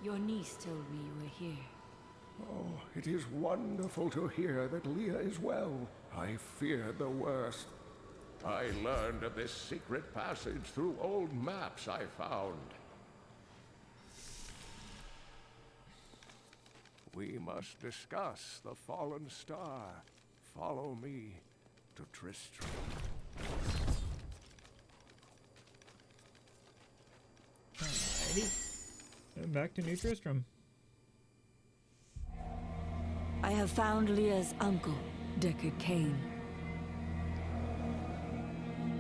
Your niece told me you were here. Oh, it is wonderful to hear that Leah is well. I feared the worst. I learned of this secret passage through old maps I found. We must discuss the fallen star. Follow me to Tristram. Alrighty. And back to New Tristram. I have found Leah's uncle, Deckard Cain.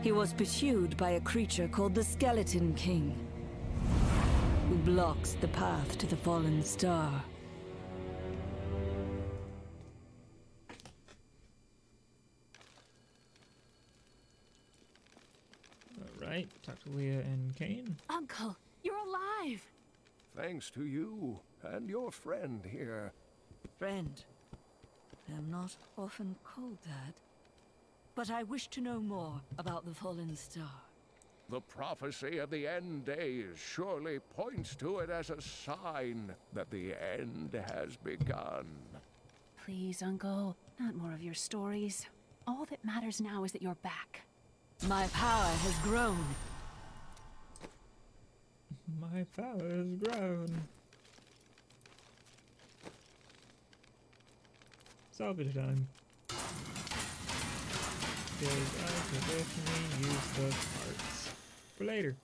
He was pursued by a creature called the Skeleton King, who blocks the path to the fallen star. Alright, talk to Leah and Cain. Uncle, you're alive! Thanks to you and your friend here. Friend, I am not often called that, but I wish to know more about the fallen star. The prophecy of the end days surely points to it as a sign that the end has begun. Please, Uncle, not more of your stories. All that matters now is that you're back. My power has grown. My power has grown. Salvage time. Because I could definitely use the parts for later.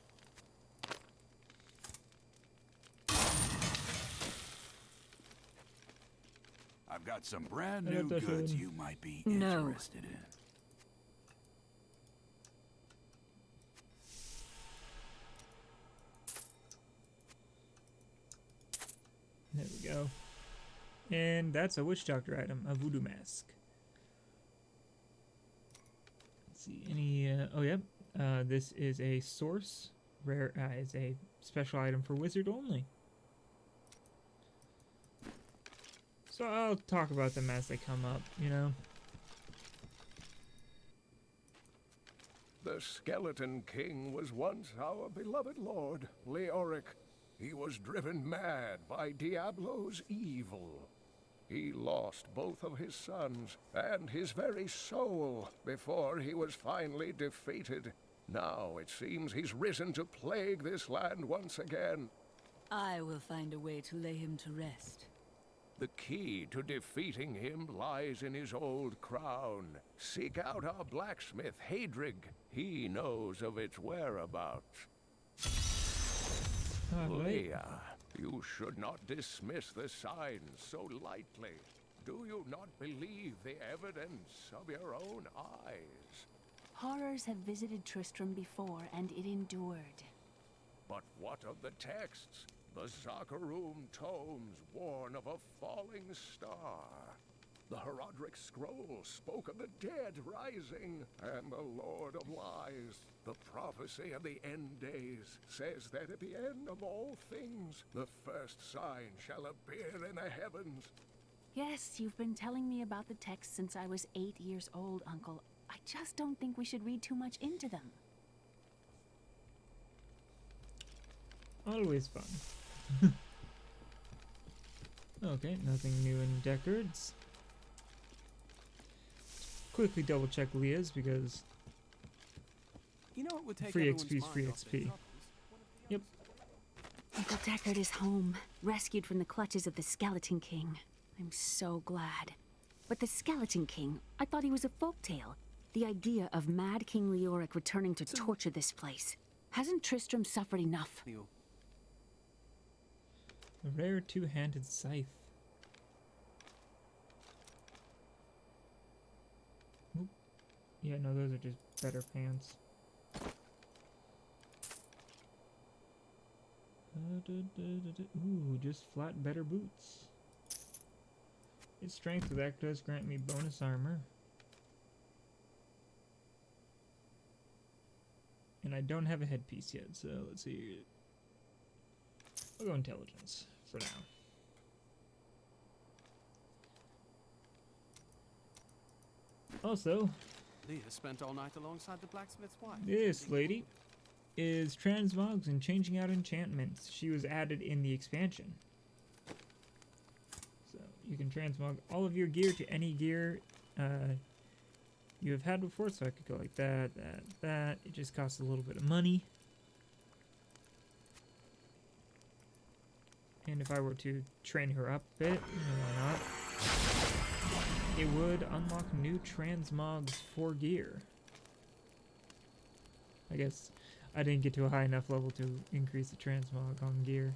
I've got some brand new goods you might be No. interested in. There we go. And that's a witch doctor item, a voodoo mask. Let's see, any, oh yeah, this is a source, rare, is a special item for wizard only. So I'll talk about them as they come up, you know. The Skeleton King was once our beloved lord, Leoric. He was driven mad by Diablo's evil. He lost both of his sons and his very soul before he was finally defeated. Now it seems he's risen to plague this land once again. I will find a way to lay him to rest. The key to defeating him lies in his old crown. Seek out our blacksmith, Hadrig. He knows of its whereabouts. Leia, you should not dismiss the signs so lightly. Do you not believe the evidence of your own eyes? Horrors have visited Tristram before, and it endured. But what of the texts? The Zakharum tomes warn of a falling star. The Herodric scroll spoke of the dead rising, and the Lord of Lies, the prophecy of the end days, says that at the end of all things, the first sign shall appear in the heavens. Yes, you've been telling me about the texts since I was 8 years old, Uncle. I just don't think we should read too much into them. Always fun. Okay, nothing new in Deckard's. Quickly double check Leah's because You know what would take free everyone's XP is mind free off their XP. troubles? Yep. Uncle Deckard is home, rescued from the clutches of the Skeleton King. I'm so glad. But the Skeleton King, I thought he was a folktale. The idea of Mad King Leoric returning to torture this place. Hasn't Tristram suffered enough? A rare two-handed scythe. Oop. Yeah, no, those are just better pants. Ooh, just flat better boots. Its strength of that does grant me bonus armor. And I don't have a headpiece yet, so let's see. I'll go intelligence for now. Also, Leah spent all night alongside the blacksmith's wife. this lady is transmogs and changing out enchantments. She was added in the expansion. So you can transmog all of your gear to any gear you have had before. So I could go like that. It just costs a little bit of money. And if I were to train her up a bit, why not? It would unlock new transmogs for gear. I guess I didn't get to a high enough level to increase the transmog on gear.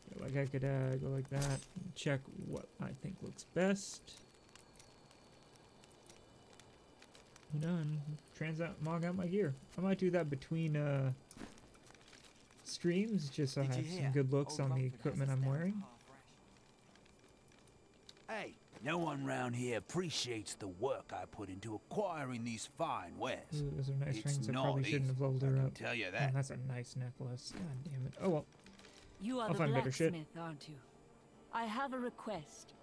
Yeah, like I could go like that and check what I think looks best. You know, and transmog out my gear. I might do that between streams just so I have some good looks on the equipment I'm wearing. Hey, no one round here appreciates the work I put into acquiring these fine wares. Ooh, those are nice It's rings. I not probably shouldn't have leveled her I can up. tell you Oh, that. that's a nice necklace. God damn it. Oh well. You are I'll the find better shit. blacksmith, aren't you? I have a request.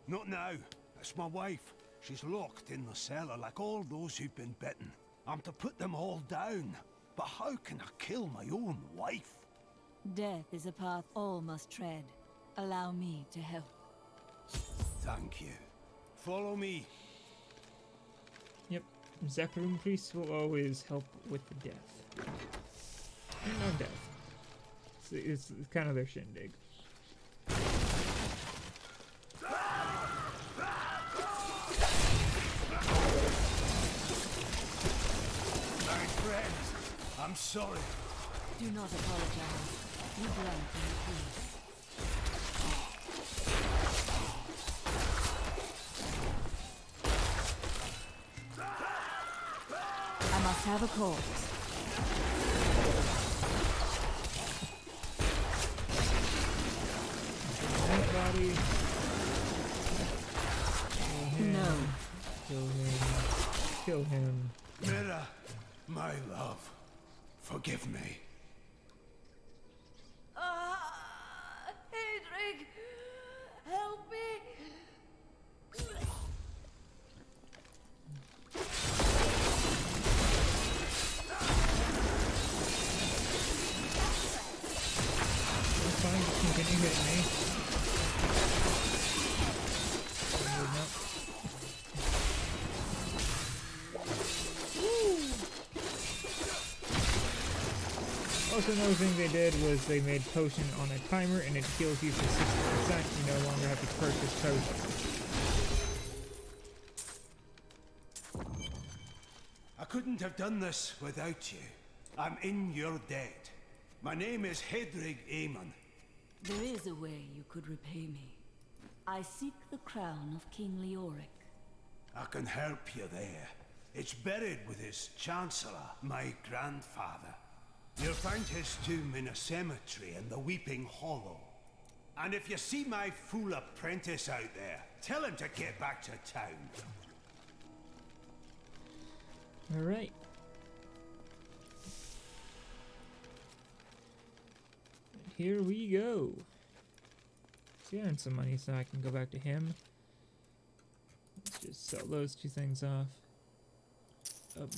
Not now. It's my wife. She's locked in the cellar like all those who've been bitten. I'm to put them all down. But how can I kill my own wife? Death is a path all must tread. Allow me to help. Thank you. Follow me. Yep. Zakharum priests will always help with the death. And no death. It's kind of their shindig. My friends, I'm sorry. Do not apologize. You grant me peace. I must have a corpse. Body. No. Kill him. Kill him. Mira, my love, forgive me. Hadrig! Help me! It's fine, just continue hitting me. Also, another thing they did was they made potion on a timer, and it heals you for 60%. You no longer have to purchase potions. I couldn't have done this without you. I'm in your debt. My name is Hedrig Aemon. There is a way you could repay me. I seek the crown of King Leoric. I can help you there. It's buried with his chancellor, my grandfather. You'll find his tomb in a cemetery in the Weeping Hollow. And if you see my fool apprentice out there, tell him to get back to town. Alright. Here we go. See, I earned some money so I can go back to him. Let's just sell those two things off.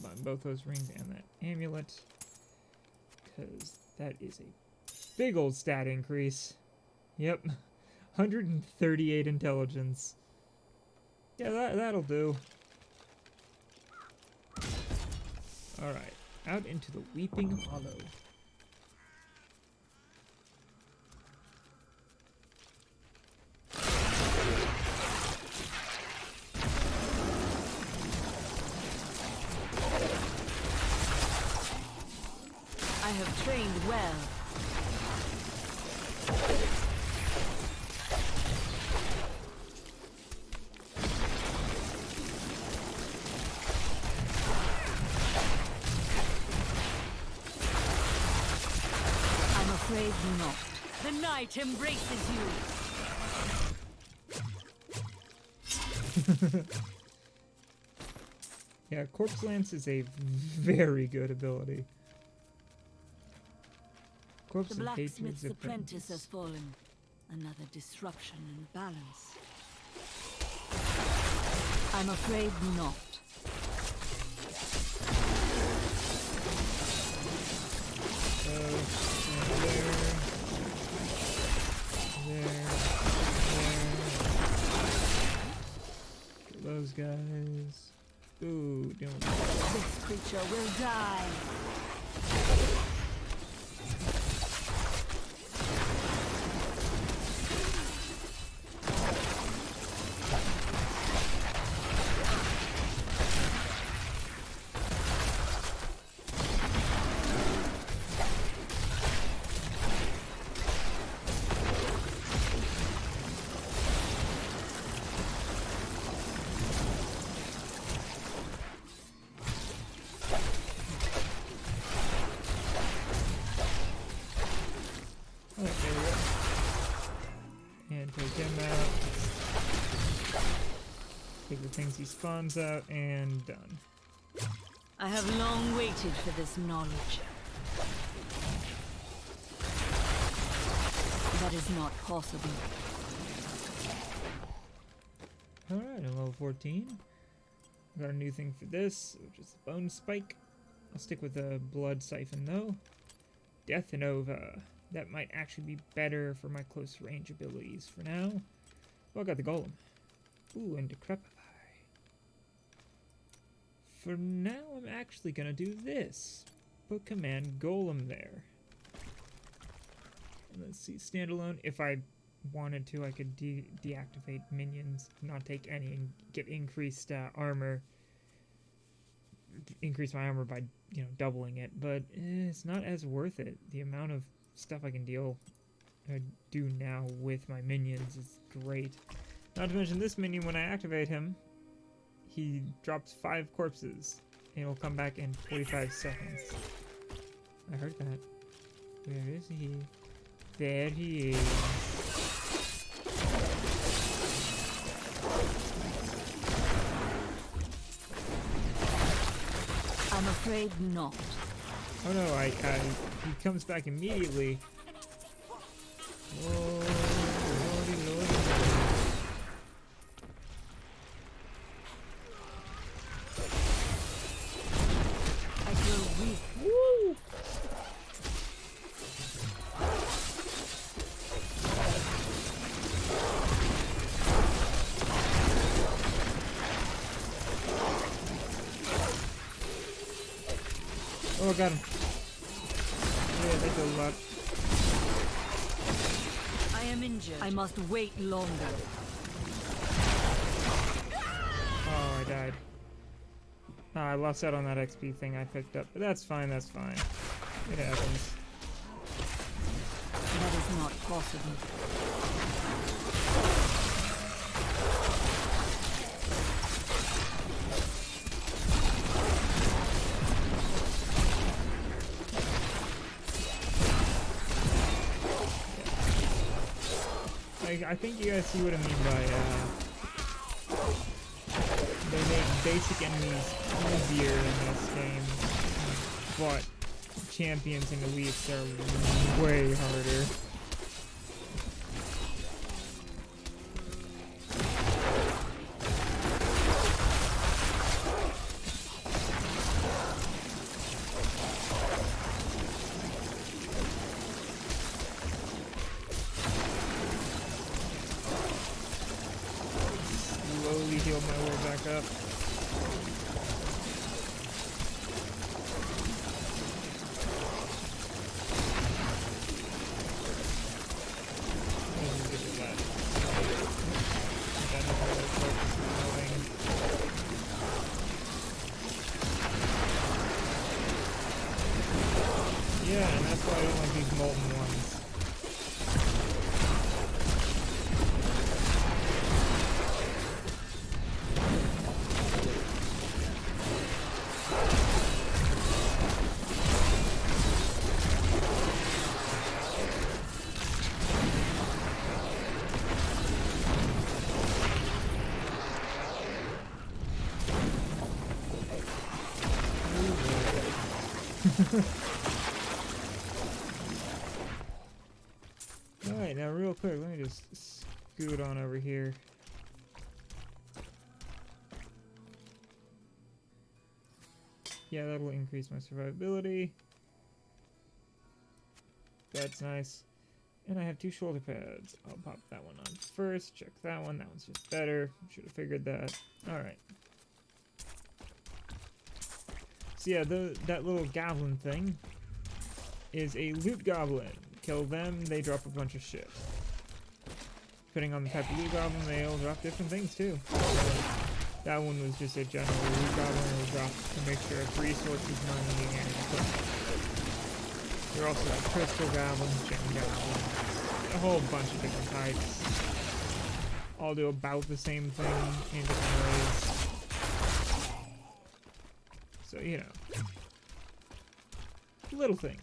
Buy both those rings and that amulet. Because that is a big old stat increase. Yep. 138 intelligence. Yeah, that'll do. Alright. Out into the Weeping Hollow. I have trained well. I'm afraid not. The night embraces you. Yeah, Corpse Lance is a very good ability. Corpse The and blacksmith's Hatred's apprentice has fallen. Another disruption in balance. I'm afraid not. There. Those guys. Ooh, doing This creature will die. And take him out. Take the things he spawns out, and done. I have long waited for this knowledge. That is not possible. Alright, I'm level 14. Got a new thing for this, which is the Bone Spike. I'll stick with the Blood Siphon though. Death Nova. That might actually be better for my close range abilities for now. Oh, I got the Golem. Ooh, and Decrepify. For now, I'm actually gonna do this. Put Command Golem there. And let's see, standalone. If I wanted to, I could deactivate minions, not take any, and get increased armor. Increase my armor by, you know, doubling it. But it's not as worth it. The amount of stuff I can do now with my minions is great. Not to mention this minion, when I activate him, he drops 5 corpses and he'll come back in 45 seconds. I heard that. Where is he? There he is. I'm afraid not. Oh no, he comes back immediately. Oh, lordy, lordy, lordy. I feel weak. Woo! Oh, I got him. Yeah, they do a lot. I am injured. I must wait longer. Oh, I died. Oh, I lost out on that XP thing I picked up, but that's fine, that's fine. It happens. That is not possible. I think you guys see what I mean by, they make basic enemies easier in this game, but champions and elites are way harder. Slowly heal my way back up. Yeah, and that's why I don't like these molten ones. Alright, now real quick, let me just scoot on over here. Yeah, that'll increase my survivability. That's nice. And I have 2 shoulder pads. I'll pop that one on first, check that one. That one's just better. Should have figured that. Alright. So yeah, that little goblin thing is a loot goblin. Kill them, they drop a bunch of shit. Depending on the type of loot goblin, they'll drop different things too. That one was just a general loot goblin. It'll drop a mixture of resources, money, and equipment. There are also like crystal goblins, gem goblins, a whole bunch of different types. All do about the same thing in different ways. So, you know. Little things.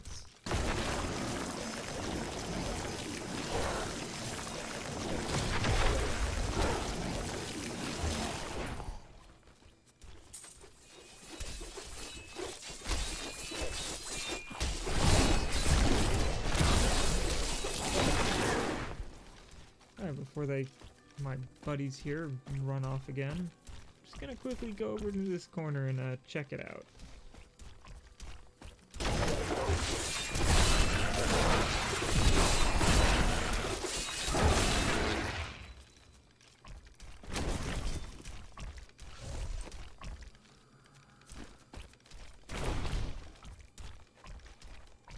Alright, before my buddies here run off again, I'm just gonna quickly go over to this corner and check it out.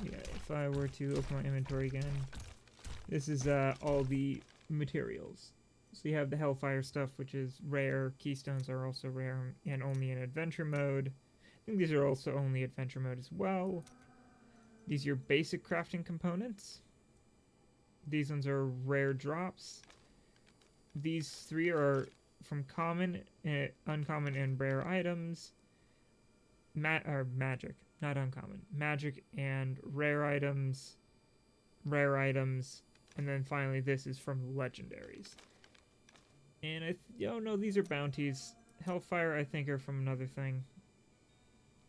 Yeah, if I were to open my inventory again, this is all the materials. So you have the Hellfire stuff, which is rare. Keystones are also rare and only in adventure mode. I think these are also only adventure mode as well. These are your basic crafting components. These ones are rare drops. These 3 are from common, uncommon, and rare items. Magic, not uncommon. Magic and rare items. And then finally, this is from legendaries. And no, these are bounties. Hellfire, I think, are from another thing.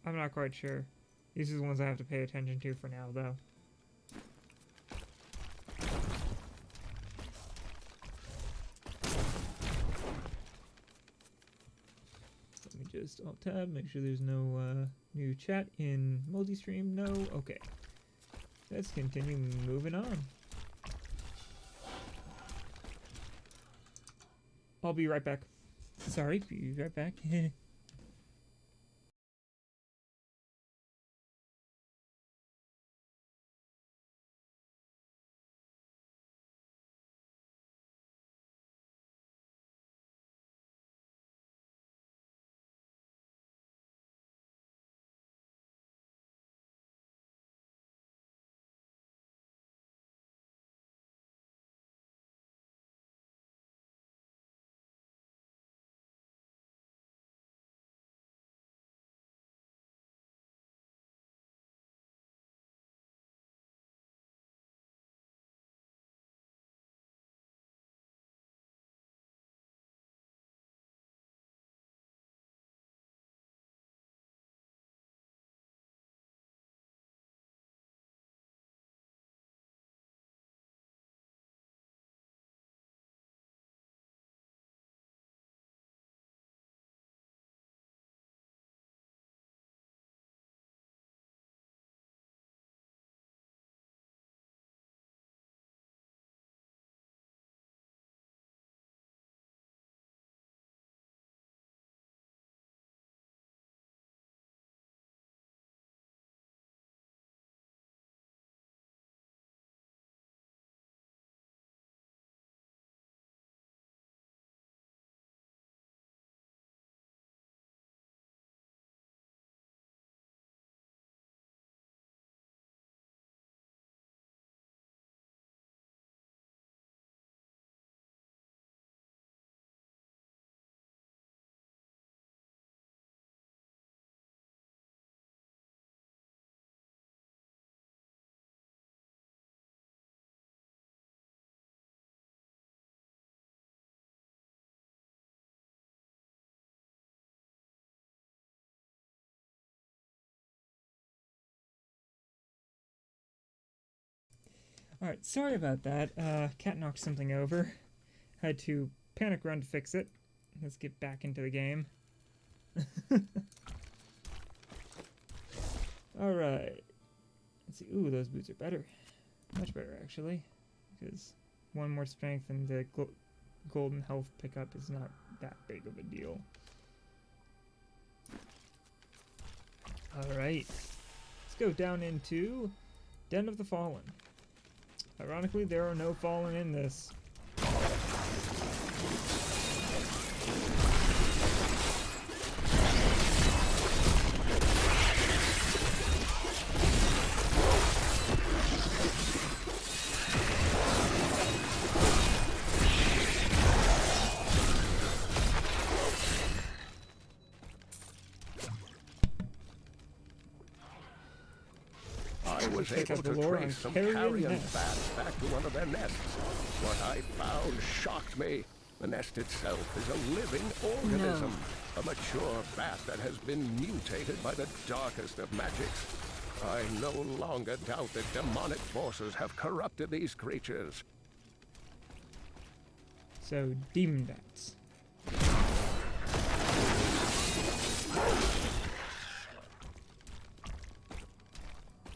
I'm not quite sure. These are the ones I have to pay attention to for now, though. Let me just alt-tab, make sure there's no new chat in multi-stream. No? Okay. Let's continue moving on. I'll be right back. Sorry, be right back. Alright, sorry about that. Cat knocked something over. Had to panic run to fix it. Let's get back into the game. Alright. Let's see. Ooh, those boots are better. Much better, actually. Because one more strength and the golden health pickup is not that big of a deal. Alright. Let's go down into Den of the Fallen. Ironically, there are no Fallen in this. I was able to trace some carrion bats back to one of their nests. What I found shocked me. The nest itself is a living organism. A mature bat that has been mutated by the darkest of magics. I no longer doubt that demonic forces have corrupted these creatures. So, demon bats.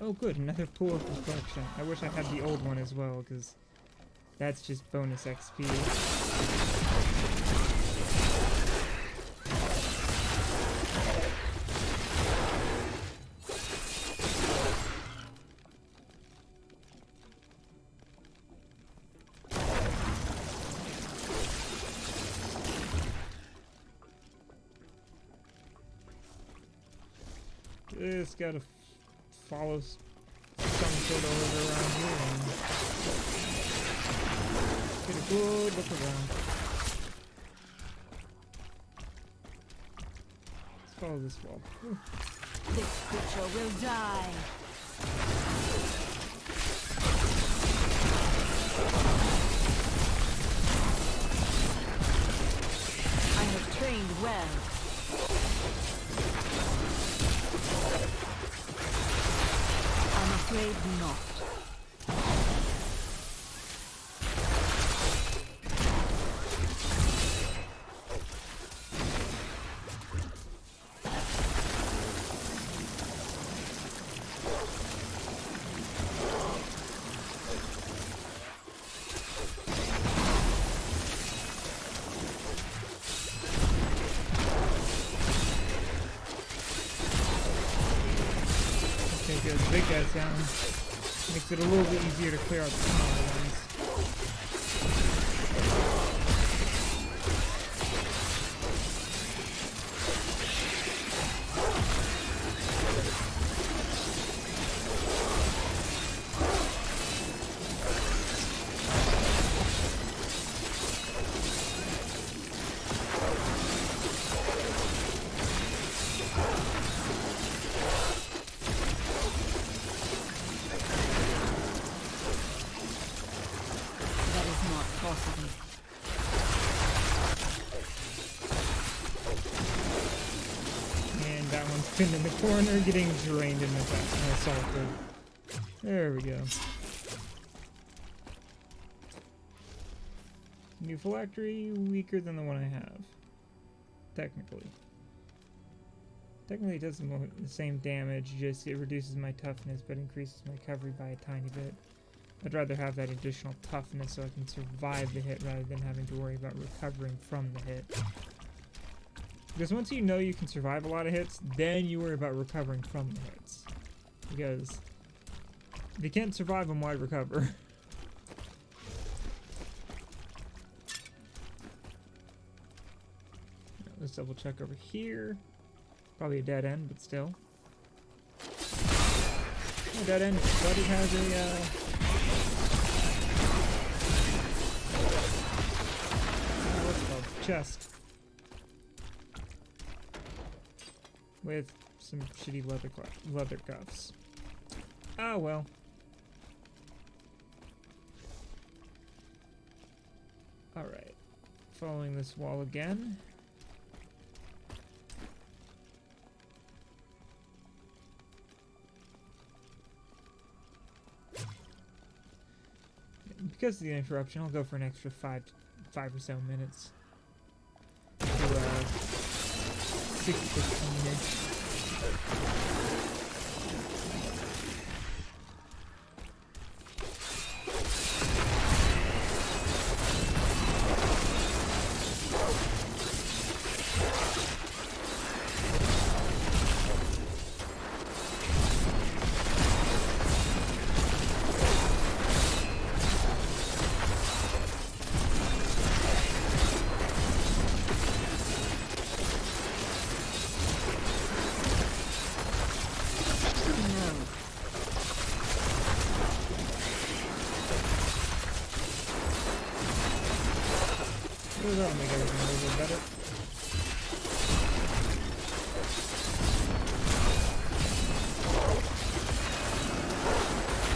Oh good, another pool of reflection. I wish I had the old one as well, because that's just bonus XP. Just gotta follow some sort of order around here and get a good look around. Let's follow this wall. Ooh. This creature will die. I have trained well. I'm afraid not. Okay, good. The big guy's down. Makes it a little bit easier to clear out the smaller ones. That is not possible. And that one's pinned in the corner, getting drained and assaulted. There we go. New phylactery, weaker than the one I have. Technically. Technically it does the same damage, just it reduces my toughness but increases my recovery by a tiny bit. I'd rather have that additional toughness so I can survive the hit rather than having to worry about recovering from the hit. Because once you know you can survive a lot of hits, then you worry about recovering from the hits. Because if you can't survive them, why recover? Let's double check over here. Probably a dead end, but still. Oh, dead end, but it has a what's it called? Chest. With some shitty leather cuffs. Ah, well. Alright. Following this wall again. because of the interruption, I'll go for an extra five or so minutes. To 6:15-ish. That'll make everything a little bit better.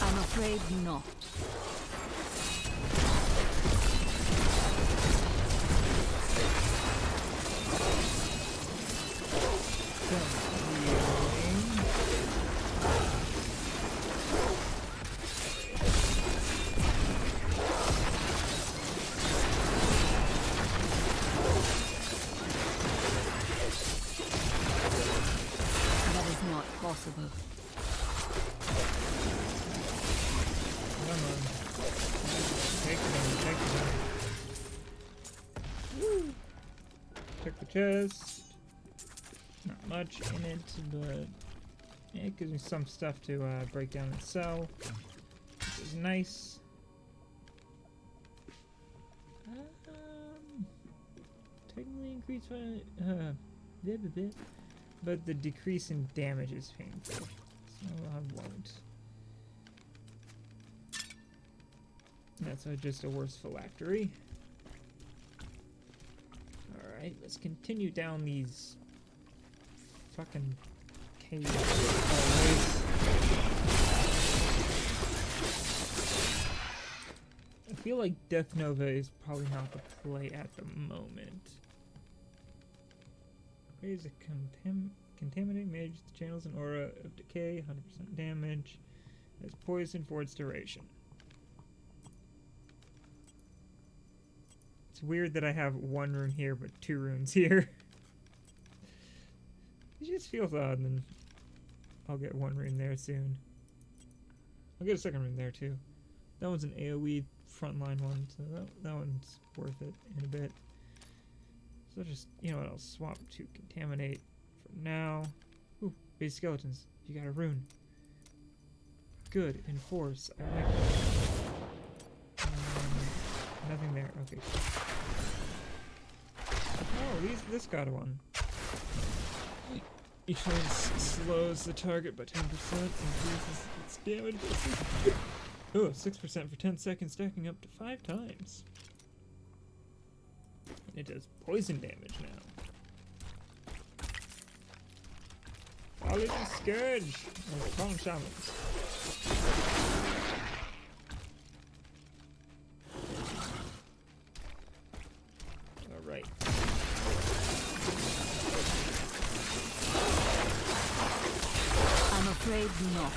I'm afraid not. Possible. Come on. Take it. Woo! Check the chest. Not much in it, but it gives me some stuff to break down and sell, which is nice. Technically increase by but the decrease in damage is painful, so I won't. That's just a worse phylactery. Alright, let's continue down these fucking caves. I feel like Death Nova is probably not the play at the moment. Raise a contaminate mage channels an aura of decay, 100% damage. Has poison for its duration. It's weird that I have one rune here but 2 runes here. It just feels odd, and then I'll get 1 rune there soon. I'll get a 2nd rune there too. That one's an AoE frontline one, so that one's worth it in a bit. So just, you know what, I'll swap to contaminate for now. Ooh, base skeletons. You got a rune. Good, enforce. I like that. Nothing there, okay. Oh, this got one. Each one slows the target by 10%, increases its damage. Oh, 6% for 10 seconds, stacking up to 5 times. It does poison damage now. College and Scourge! Oh, Calm Shamans. Alright. I'm afraid not.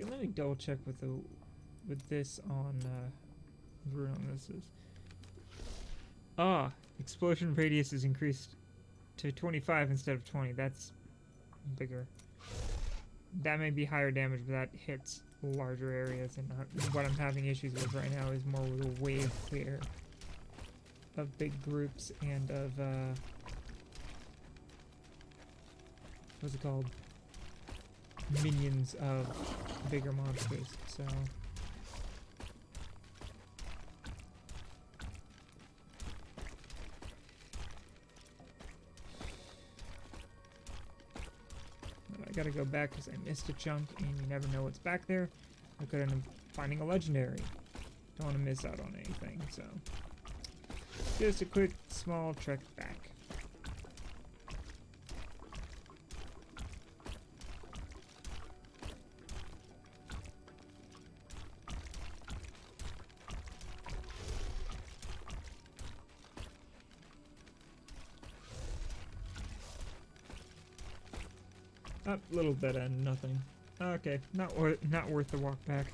Let me double check with this on rune on this is. Explosion radius is increased to 25 instead of 20. That's bigger. That may be higher damage, but that hits larger areas. And what I'm having issues with right now is more with a wave clear of big groups and of what's it called? Minions of bigger monsters, so I gotta go back because I missed a chunk and you never know what's back there. I could end up finding a legendary. Don't want to miss out on anything, so Just a quick, small trek back. A little bit of nothing. Okay, not worth the walk back.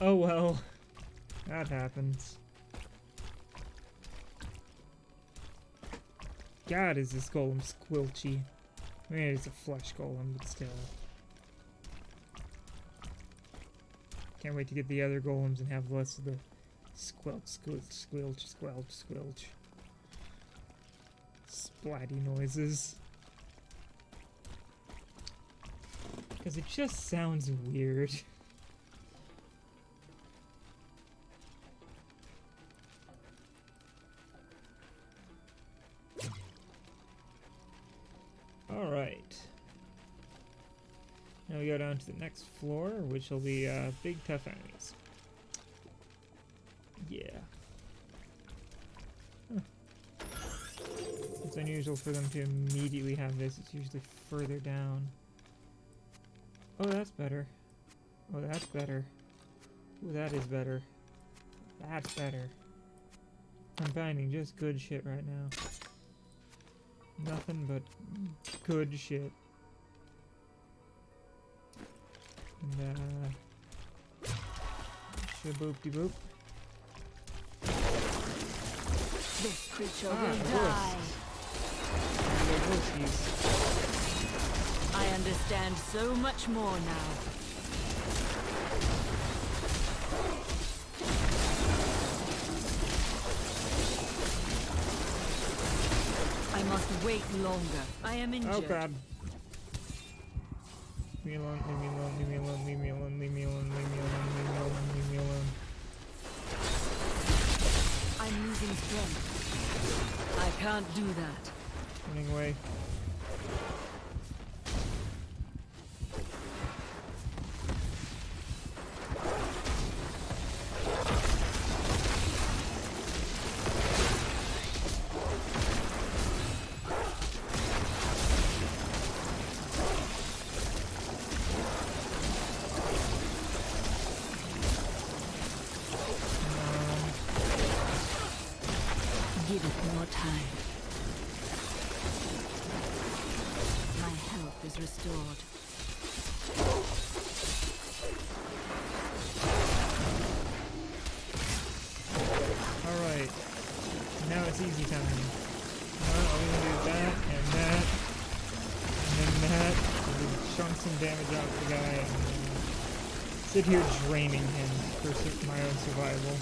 Oh well, that happens. God, is this golem squilchy? I mean, it's a flesh golem, but still. Can't wait to get the other golems and have less of the squelch, squelch, squelch, squelch, squelch. Splatty noises. Because it just sounds weird. Alright. Now we go down to the next floor, which will be big tough enemies. Yeah. Huh. It's unusual for them to immediately have this. It's usually further down. Oh, that's better. Oh, that's better. Oh, that is better. That's better. I'm finding just good shit right now. Nothing but good shit. And, shaboop-de-boop. This creature will die. I understand so much more now. I must wait longer. I am injured. Oh god. Leave me alone, leave me alone, leave me alone, leave me alone, leave me alone, leave me alone, leave me alone, leave me alone. I'm losing strength. I can't do that. Running away. Give it more time. My health is restored. Alright. Now it's easy time. All we gonna do is that, and that, and then that. So we chunk some damage out of the guy, and sit here draining him for my own survival.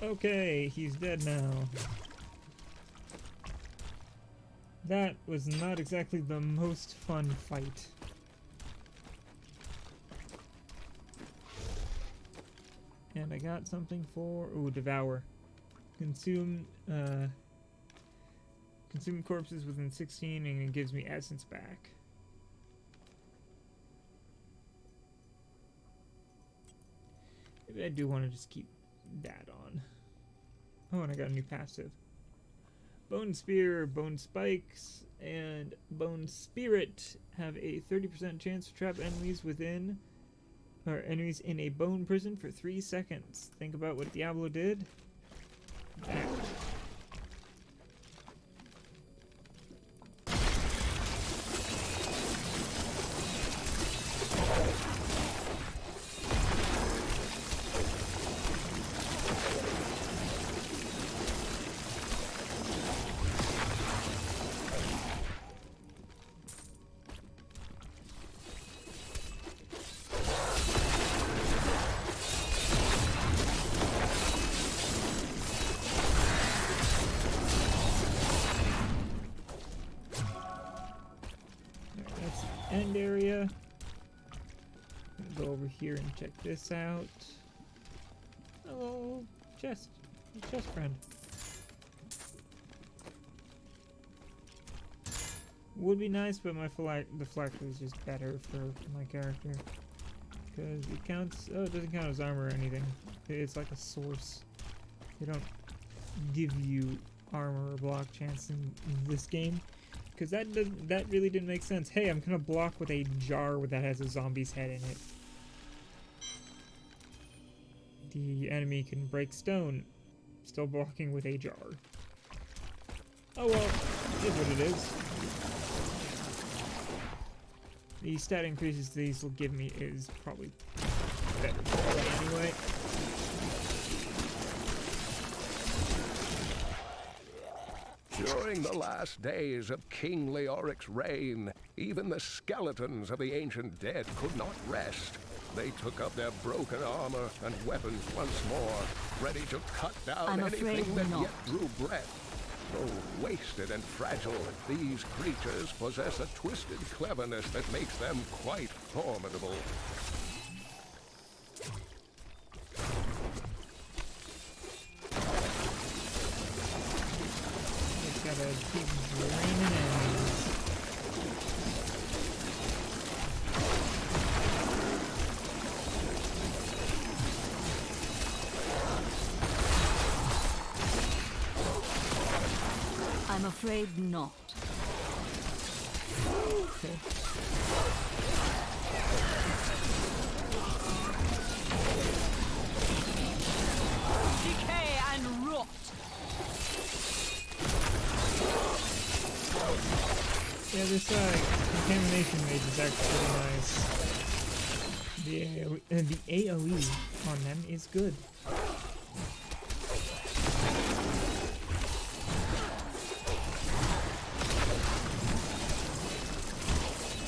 Okay, he's dead now. That was not exactly the most fun fight. And I got something for... Ooh, Devour. Consume corpses within 16 and it gives me essence back. Maybe I do want to just keep that on. Oh, and I got a new passive. Bone Spear, Bone Spikes, and Bone Spirit have a 30% chance to trap enemies within, or enemies in a bone prison for 3 seconds. Think about what Diablo did. That. End area. Go over here and check this out. Hello, chest friend. would be nice, but my deflector is just better for my character. Because it counts, oh, it doesn't count as armor or anything. It's like a source. They don't give you armor or block chance in this game. Because that really didn't make sense. Hey, I'm gonna block with a jar that has a zombie's head in it. The enemy can break stone. Still blocking with a jar. Oh well, it is what it is. The stat increases these will give me is probably better anyway. During the last days of King Leoric's reign, even the skeletons of the ancient dead could not rest. They took up their broken armor and weapons once more, ready to cut down anything that yet drew breath. Though wasted and fragile, these creatures possess a twisted cleverness that makes them quite formidable. Just gotta keep draining enemies. I'm afraid not. Okay. Decay and rot! Yeah, this contamination mage is actually nice. The AoE on them is good.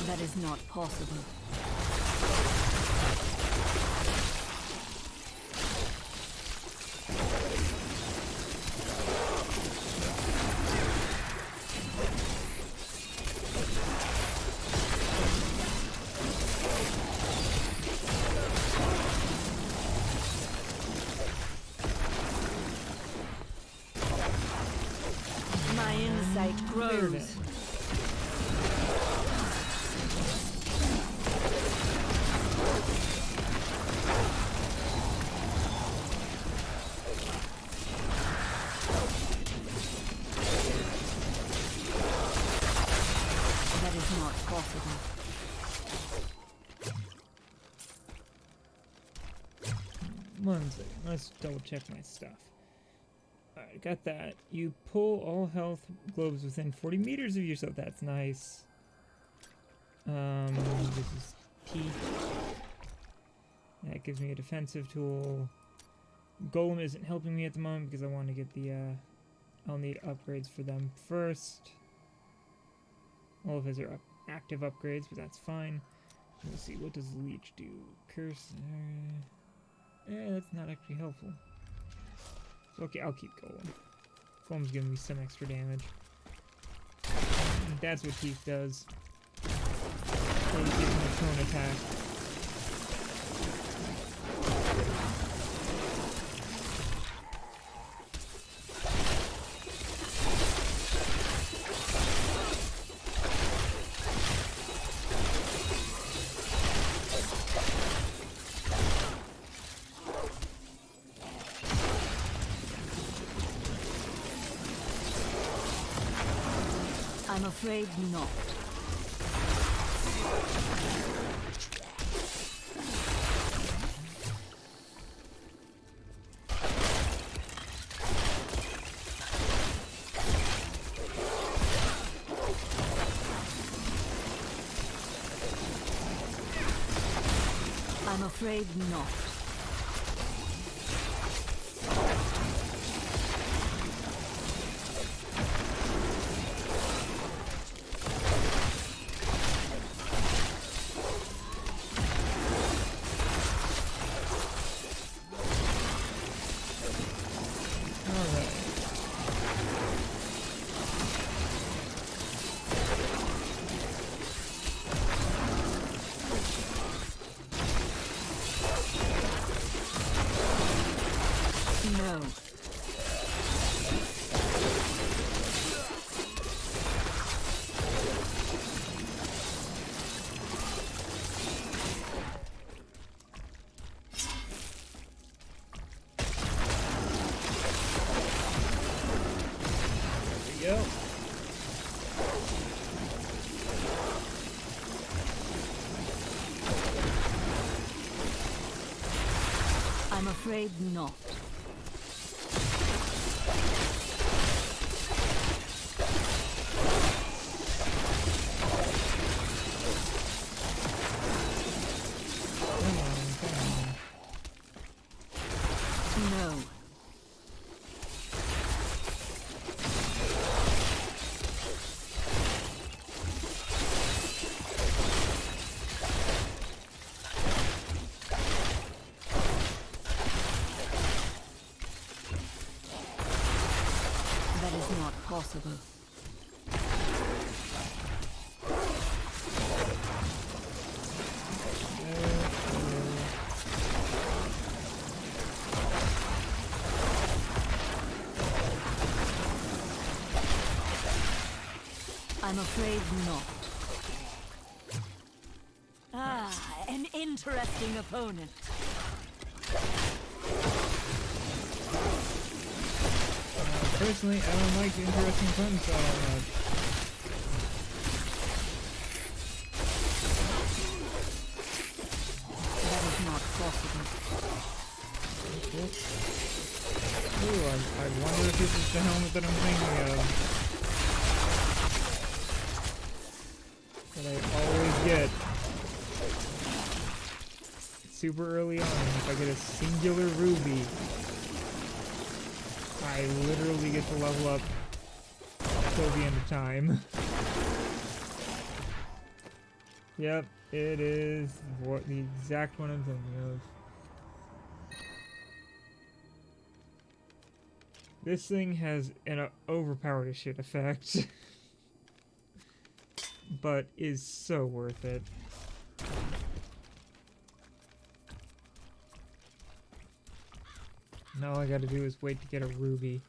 That is not possible. My insight grows. That is not possible. One second, let's double check my stuff. Alright, got that. You pull all health globes within 40 meters of yourself. That's nice. This is teeth. That gives me a defensive tool. Golem isn't helping me at the moment because I want to get the, I'll need upgrades for them first. All of his are active upgrades, but that's fine. Let's see, what does Leech do? Curse. That's not actually helpful. So, okay, I'll keep Golem. Golem's giving me some extra damage. That's what Teeth does. It gives me a prone attack. I'm afraid not. I'm afraid not. Yep. I'm afraid not. No. That is not possible. I'm afraid not. Ah, an interesting opponent. Personally, I don't like interesting puns all much. That is not possible. Ooh, I wonder if this is the helmet that I'm thinking of. That I always get. Super early on, if I get a singular ruby, I literally get to level up till the end of time. Yep, it is what the exact one I'm thinking of. This thing has an overpowered as shit effect, but is so worth it. Now all I gotta do is wait to get a ruby.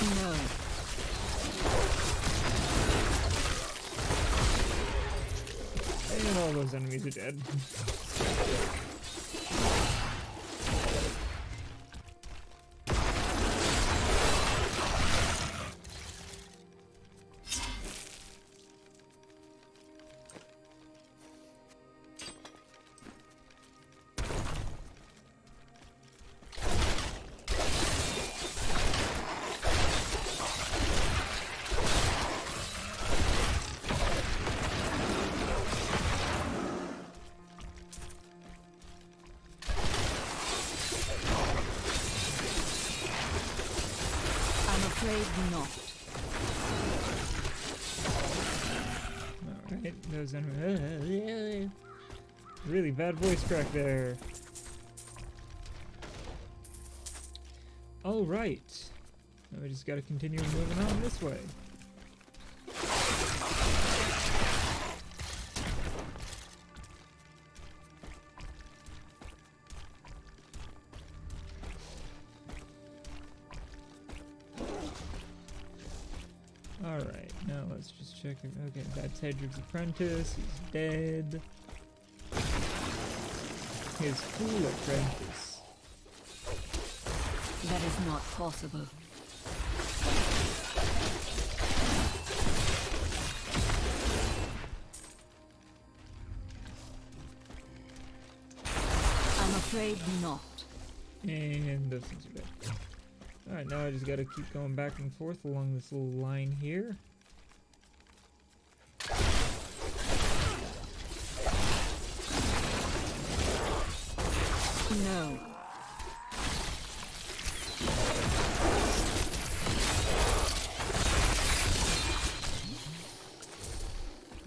No. And all those enemies are dead. Not. Alright, those enemies. Really bad voice crack there. Alright. Now we just gotta continue moving on this way. Alright, now let's just check it. Okay, that's Hedrick's apprentice. He's dead. His fool apprentice. That is not possible. I'm afraid not. And those things are dead. Alright, now I just gotta keep going back and forth along this little line here. No.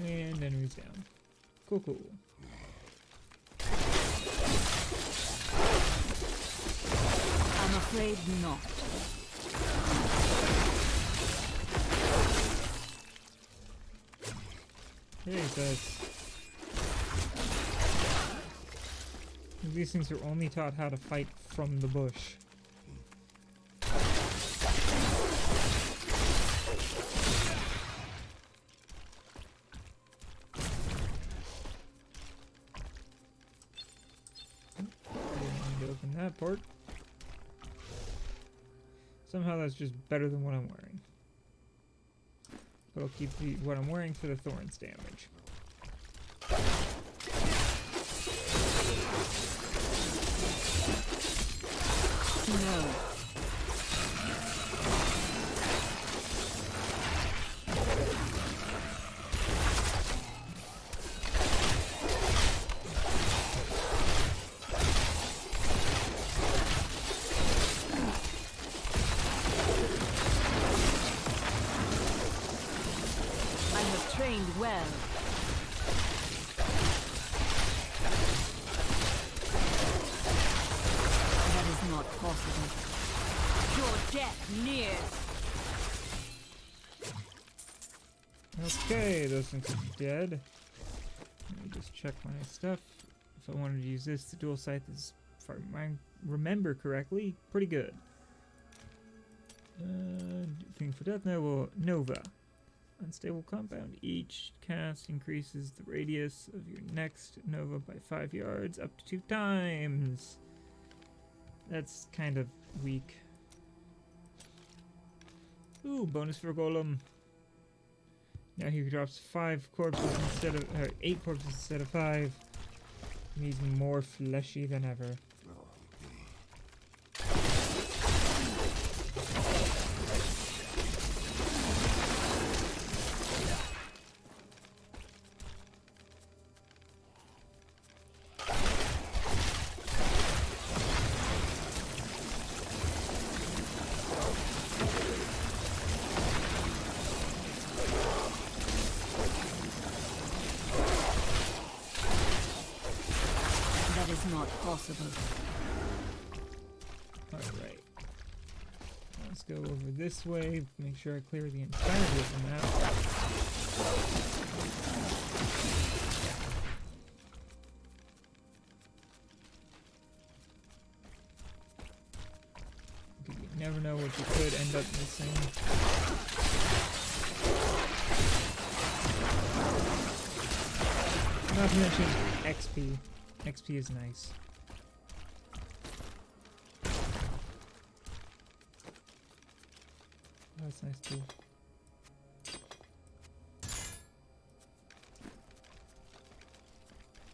And enemies down. Cool, cool. I'm afraid not. Hey, guys. These things are only taught how to fight from the bush. support. Somehow that's just better than what I'm wearing. But I'll keep what I'm wearing for the thorns damage. No. Trained well. That is not possible. Your death nears. Okay, those things are dead. Let me just check my stuff. If I wanted to use this, the dual scythe is, if I remember correctly, pretty good. Thing for Death Nova. Unstable compound. Each cast increases the radius of your next Nova by 5 yards up to 2 times. That's kind of weak. Ooh, bonus for Golem. Now he drops 5 corpses instead of 8 corpses instead of 5. He's more fleshy than ever. Possible. Alright. Let's go over this way, make sure I clear the entirety of the map. You never know what you could end up missing. Not to mention XP. XP is nice. Oh, that's nice too.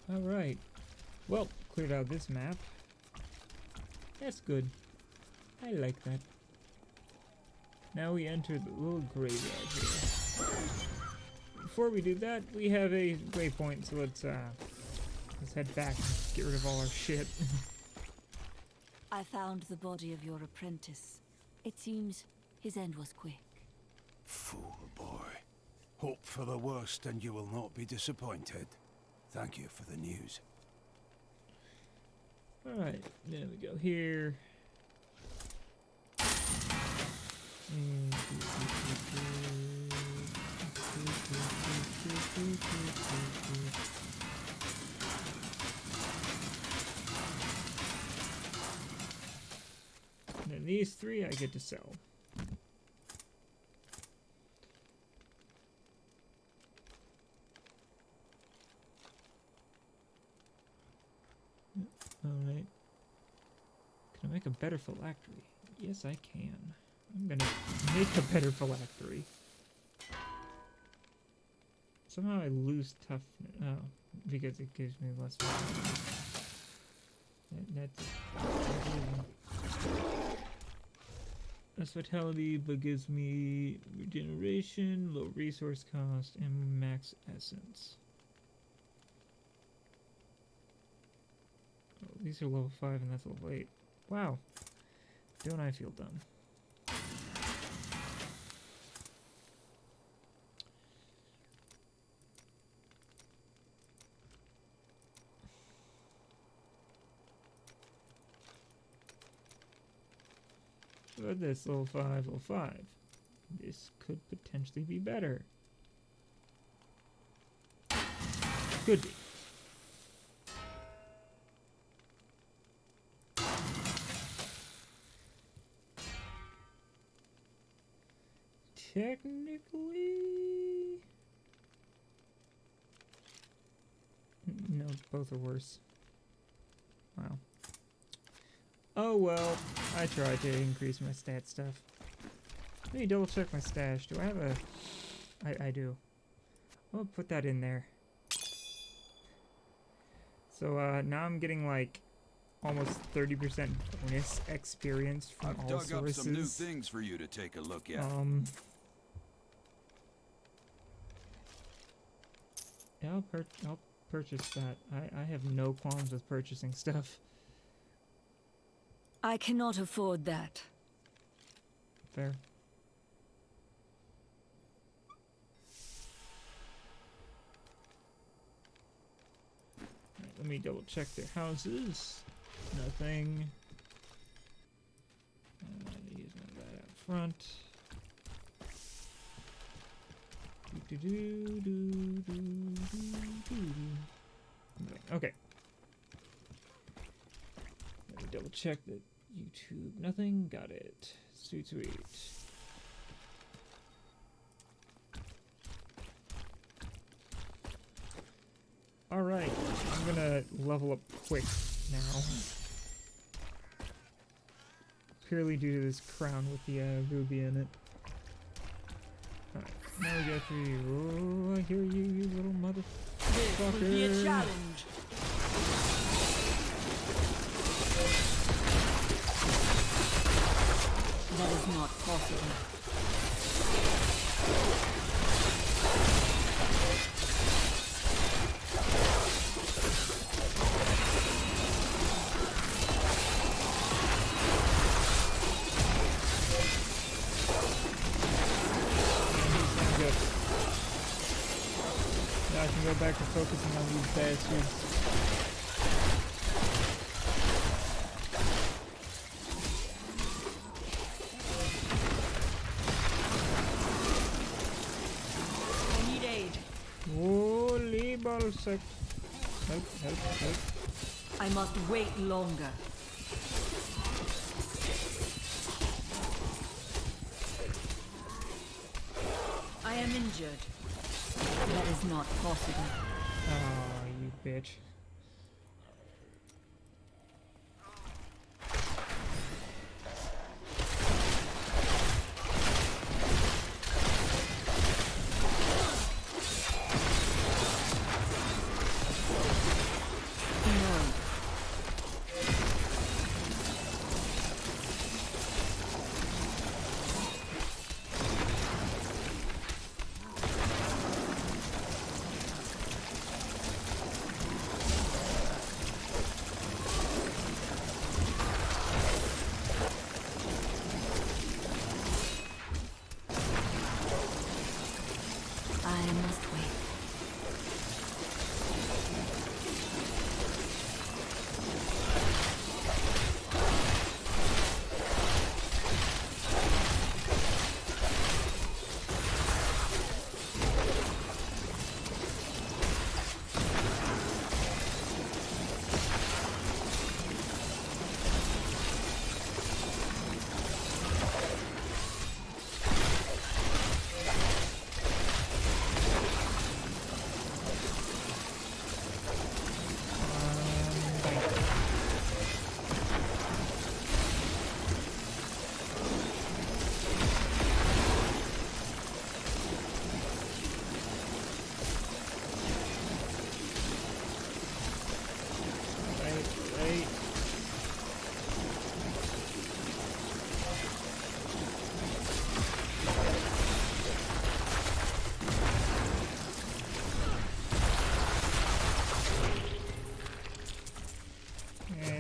Alright. Well, cleared out this map. That's good. I like that. Now we enter the little graveyard here. Before we do that, we have a waypoint, so let's head back and get rid of all our shit. I found the body of your apprentice. It seems his end was quick. Fool boy. Hope for the worst and you will not be disappointed. Thank you for the news. Alright, there we go here. And then these 3 I get to sell. Alright. Can I make a better phylactery? Yes, I can. I'm gonna make a better phylactery. Somehow I lose toughness. Oh, because it gives me less. That's vitality, but gives me regeneration, low resource cost, and max essence. Oh, these are level 5 and that's level 8. Wow. Don't I feel dumb? But this level 5, level 5. This could potentially be better. Could be. Technically... No, both are worse. Wow. Oh well, I tried to increase my stat stuff. Let me double check my stash. Do I have a... I do. I'll put that in there. So now I'm getting like almost 30% bonus experience from I've all dug sources. up some new things for you to take a look at. Yeah, I'll purchase that. I have no qualms with purchasing stuff. I cannot afford that. Fair. Alright, let me double check their houses. Nothing. Use none of that out front. Okay. Let me double check that YouTube. Nothing. Got it. Sweet, sweet. Alright. I'm gonna level up quick now. Purely due to this crown with the ruby in it. Alright. Now we go through you. Oh, I hear you, you little motherfucker. This will be a challenge. That is not possible. Now I can go back to focusing on these bastards. Holy balsec. Help, help, help. I must wait longer. I am injured. That is not possible. Oh, you bitch.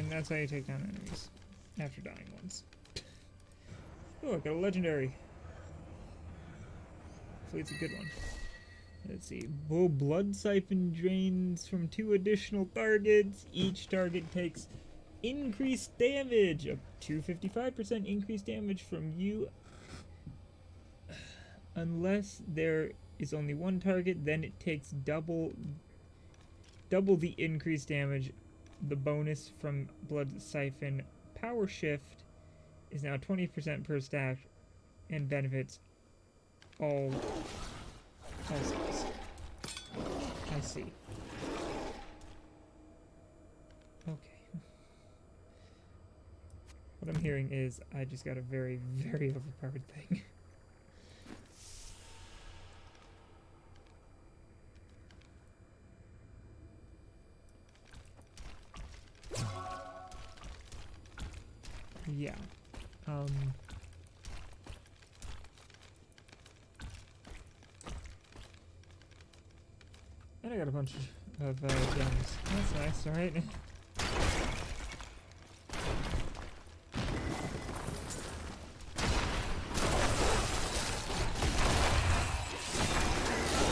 That's how you take down enemies. After dying once. Oh, I got a legendary. Hopefully it's a good one. Let's see. Blood siphon drains from 2 additional targets. Each target takes increased damage. Up to 55% increased damage from you. Unless there is only one target, then it takes double the increased damage. The bonus from Blood Siphon Power Shift is now 20% per stack and benefits all sides. I see. Okay. What I'm hearing is I just got a very, very overpowered thing. Yeah. And I got a bunch of gems. That's nice, alright?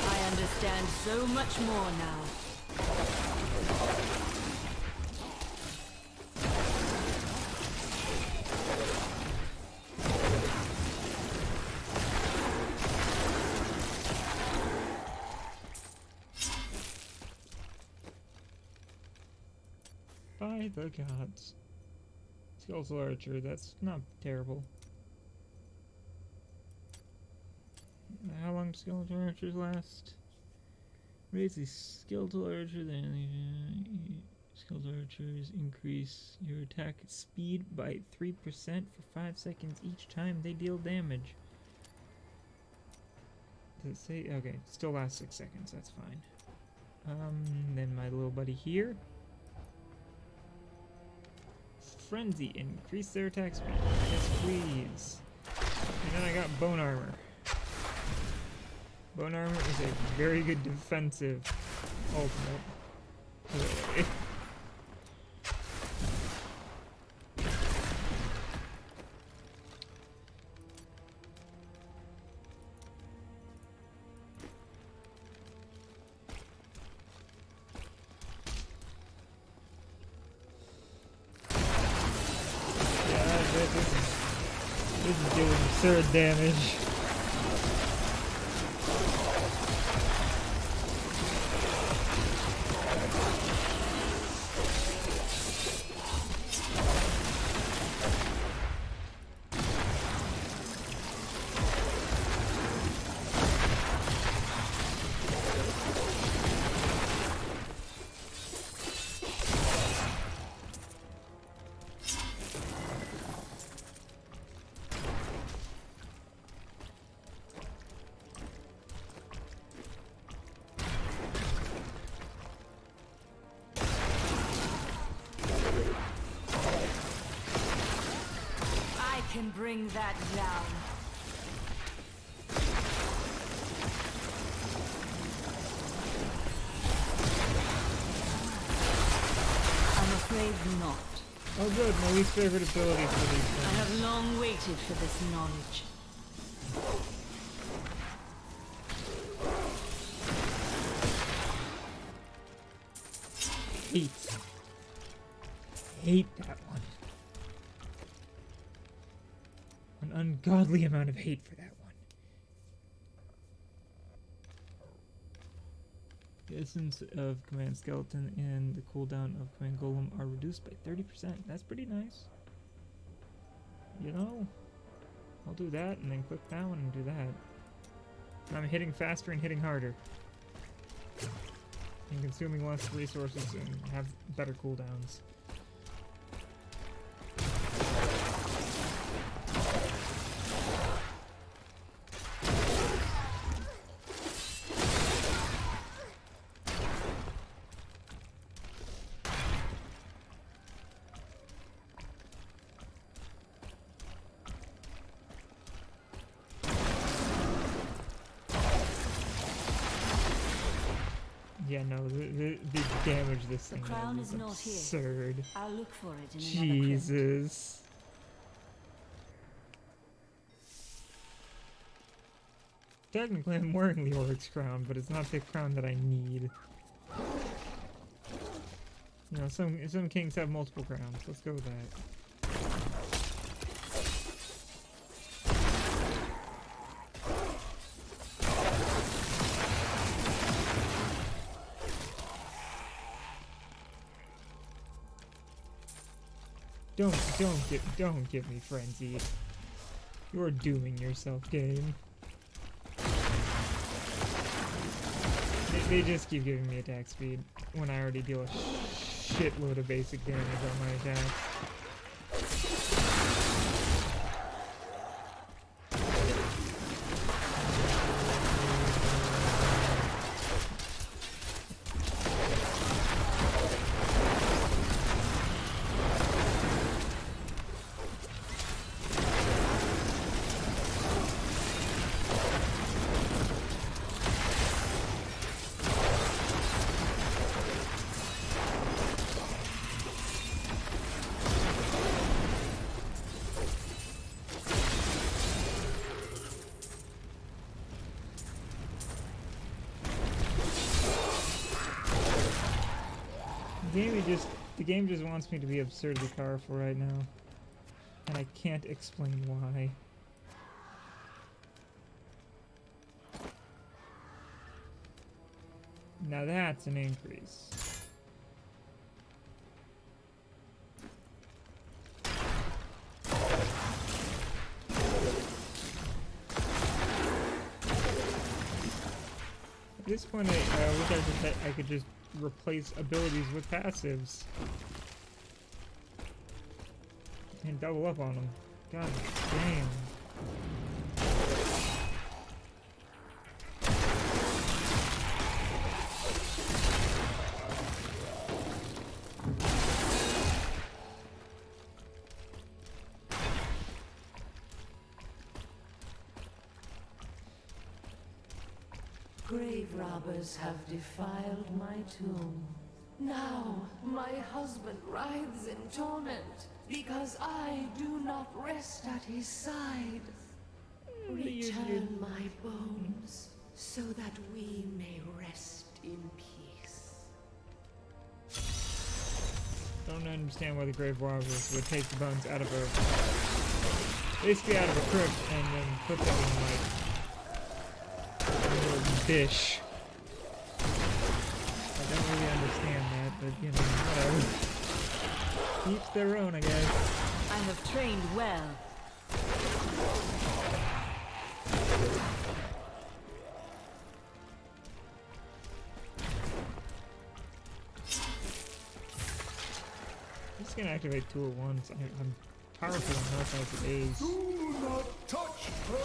I understand so much more now. By the gods. Skeletal Archer, that's not terrible. How long do Skeletal Archers last? Raise the Skeletal Archer, then Skeletal Archers increase your attack speed by 3% for 5 seconds each time they deal damage. Does it say? Okay, still lasts 6 seconds, that's fine. Then my little buddy here. Frenzy, increase their attack speed. Yes, please. And then I got Bone Armor. Bone Armor is a very good defensive ultimate. This is doing absurd damage. Can bring that down. I'm afraid not. Oh good, my least favorite ability for these things. I have long waited for this knowledge. Hate that one. An ungodly amount of hate for that one. The essence of Command Skeleton and the cooldown of Command Golem are reduced by 30%. That's pretty nice. You know, I'll do that and then click that one and do that. I'm hitting faster and hitting harder. And consuming less resources and have better cooldowns. Yeah, no, the damage this thing Crown is not absurd. Here. I'll look for it in another crypt. Jesus. Technically, I'm wearing the Oryx crown, but it's not the crown that I need. You know, some kings have multiple crowns. Let's go with that. Don't give me frenzy. You're dooming yourself, game. They just keep giving me attack speed when I already deal a shitload of basic damage on my attacks. The game just wants me to be absurdly powerful right now. And I can't explain why. Now that's an increase. At this point, I wish I could just replace abilities with passives. And double up on them. God damn. Grave robbers have defiled my tomb. Now my husband writhes in torment because I do not rest at his side. Return my bones so that we may rest in peace. Don't understand why the grave robbers would take the bones out of basically out of a crypt and then put them in like a little dish. I don't really understand that, but you know, whatever. Each their own, I guess. I have trained well. I'm just gonna activate 2 at once. I'm powerful enough as it is. Do not touch her!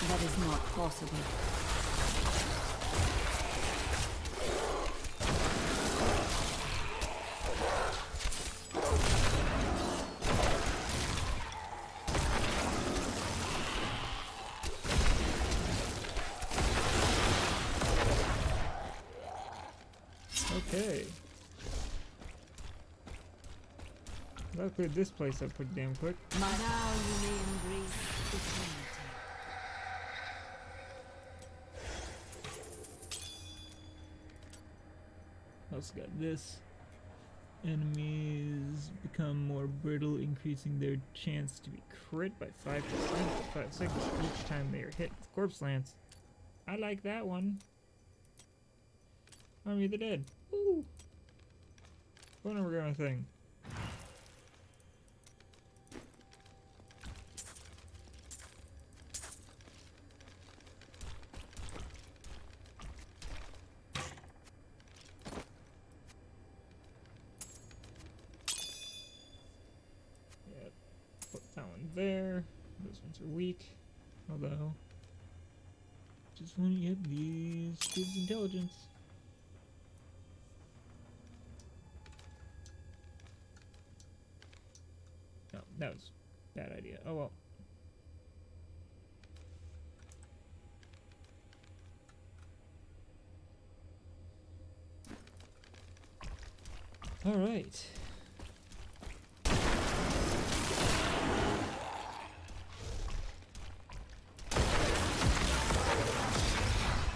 That is not possible. Okay. That'll clear this place up pretty damn quick. Now you may embrace eternity. Also got this. Enemies become more brittle, increasing their chance to be crit by 5% for 5 seconds each time they are hit with corpse lance. I like that one. Army of the Dead. Woo! When are we going thing? Yep. Put that one there. Those ones are weak. Although, just want to get these kids' intelligence. No, that was a bad idea. Oh well. All right.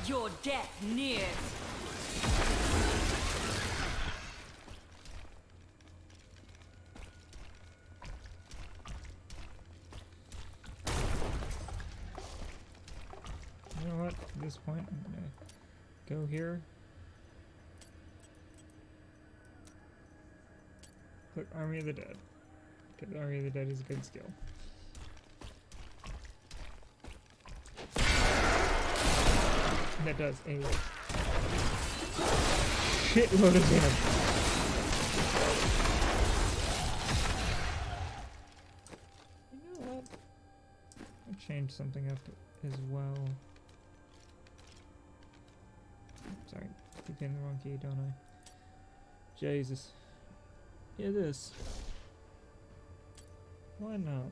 Your death nears. You know what? At this point, I'm gonna go here. Click Army of the Dead. Because Army of the Dead is a good skill. And that does a shitload of damage. You know what? I'll change something up as well. Sorry, keep hitting the wrong key, don't I? Jesus. Yeah, this. Why not?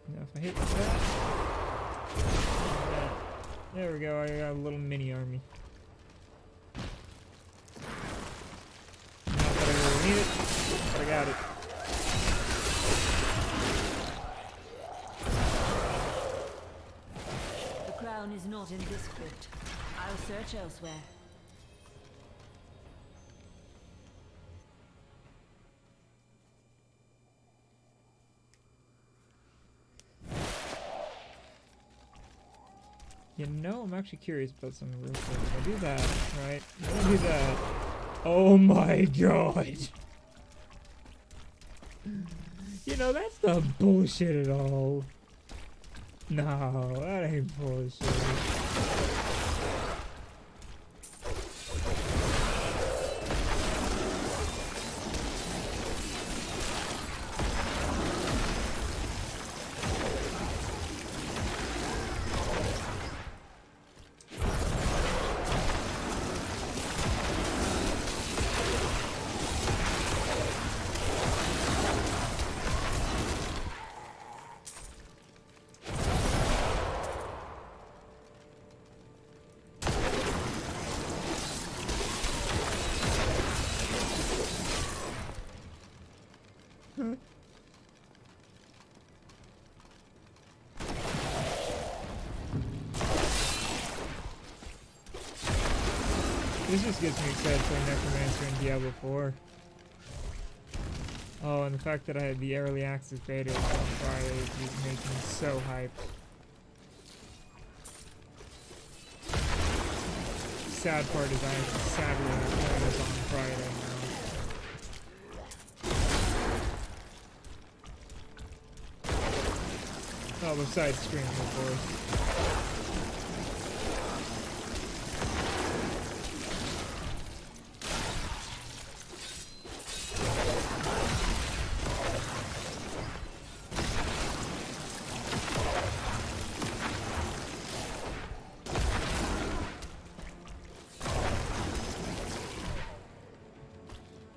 Now if I hit that, There we go, I got a little mini army. Not that I really need it, but I got it. The crown is not in this crypt. I'll search elsewhere. You know, I'm actually curious about something real quick. If I do that, right? If I do that. Oh my god! You know, that's not bullshit at all. No, that ain't bullshit. This just gets me excited for Necromancer and Diablo 4. Oh, and the fact that I had the early access beta on Friday is making me so hyped. Sad part is I Saturday and it's on Friday now. Oh, besides streaming, of course.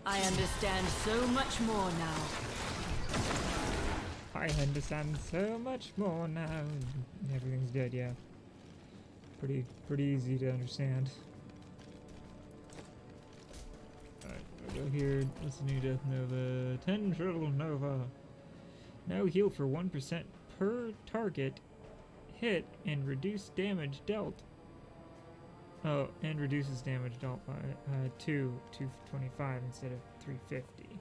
I understand so much more now. I understand so much more now. Everything's dead, yeah. Pretty easy to understand. Alright, I'll go here. What's the new Death Nova? Tendril Nova. Now heal for 1% per target hit and reduce damage dealt. Oh, and reduces damage dealt by 225 instead of 350.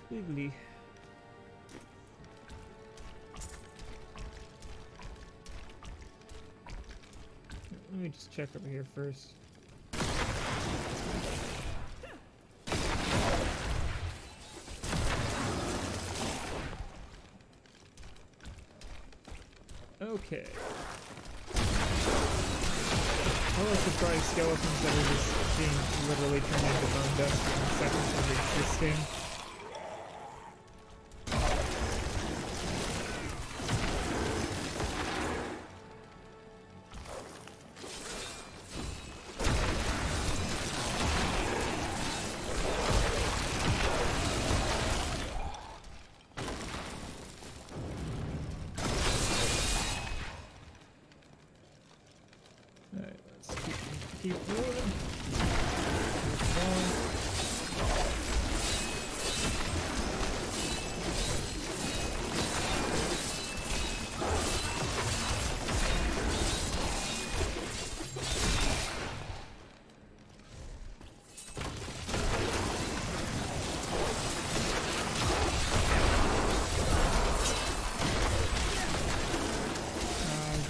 Wiggly. Let me just check over here first. Okay. Oh, surprise skeletons that are just being literally turned into bone dust in seconds of existing. Keep moving.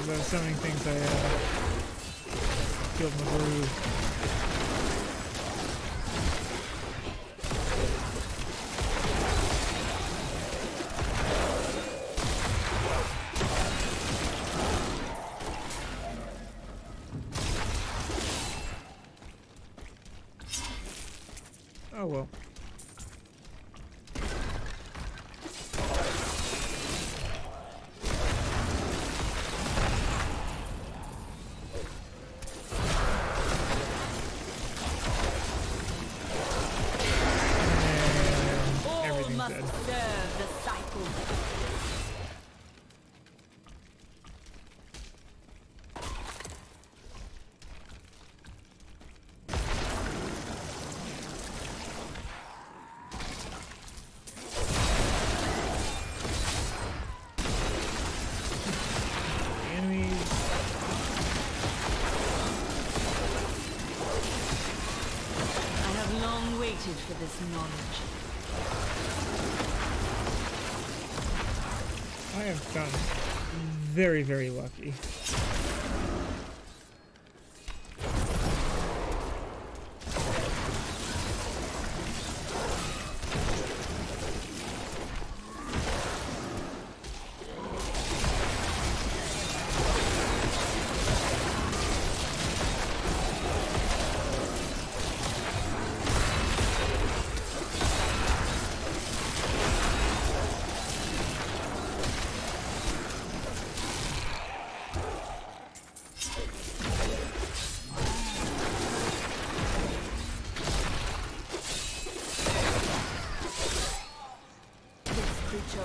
There's so many things I killed my groove. Oh well. created for this knowledge. I have gotten very, very lucky.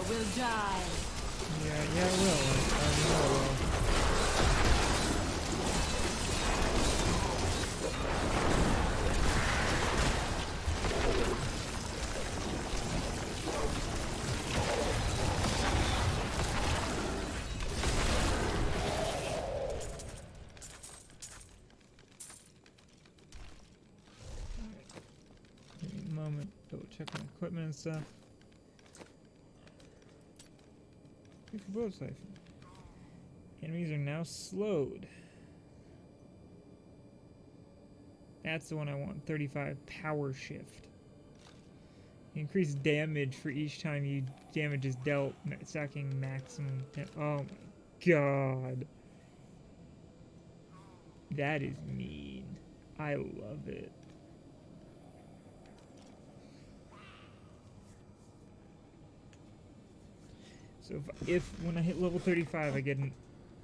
Will die. Yeah, it will. I know it will. Give me a moment. Double check my equipment and stuff. Bow siphon. Enemies are now slowed. That's the one I want. 35 power shift. Increase damage for each time you damage is dealt, stacking maximum. Oh my god. That is mean. I love it. So if when I hit level 35 I get an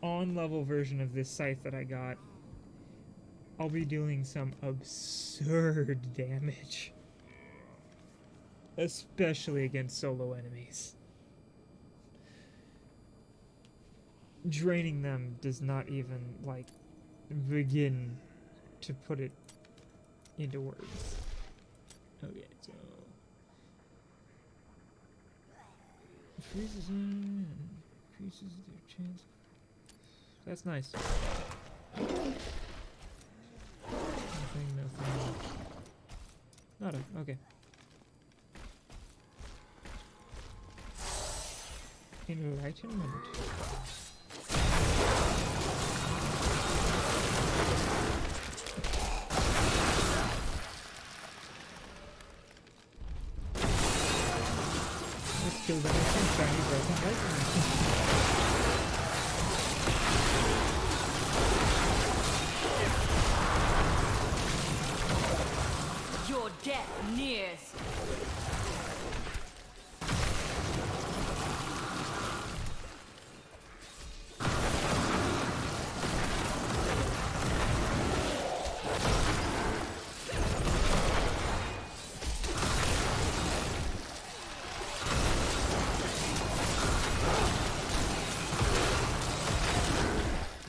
on-level version of this scythe that I got, I'll be doing some absurd damage. Especially against solo enemies. Draining them does not even, like, begin to put it into words. Okay, so... freezes in, increases their chance. That's nice. Nothing. Nada, okay. Enlightenment. Let's kill them with some shiny broken lightning. Your death nears.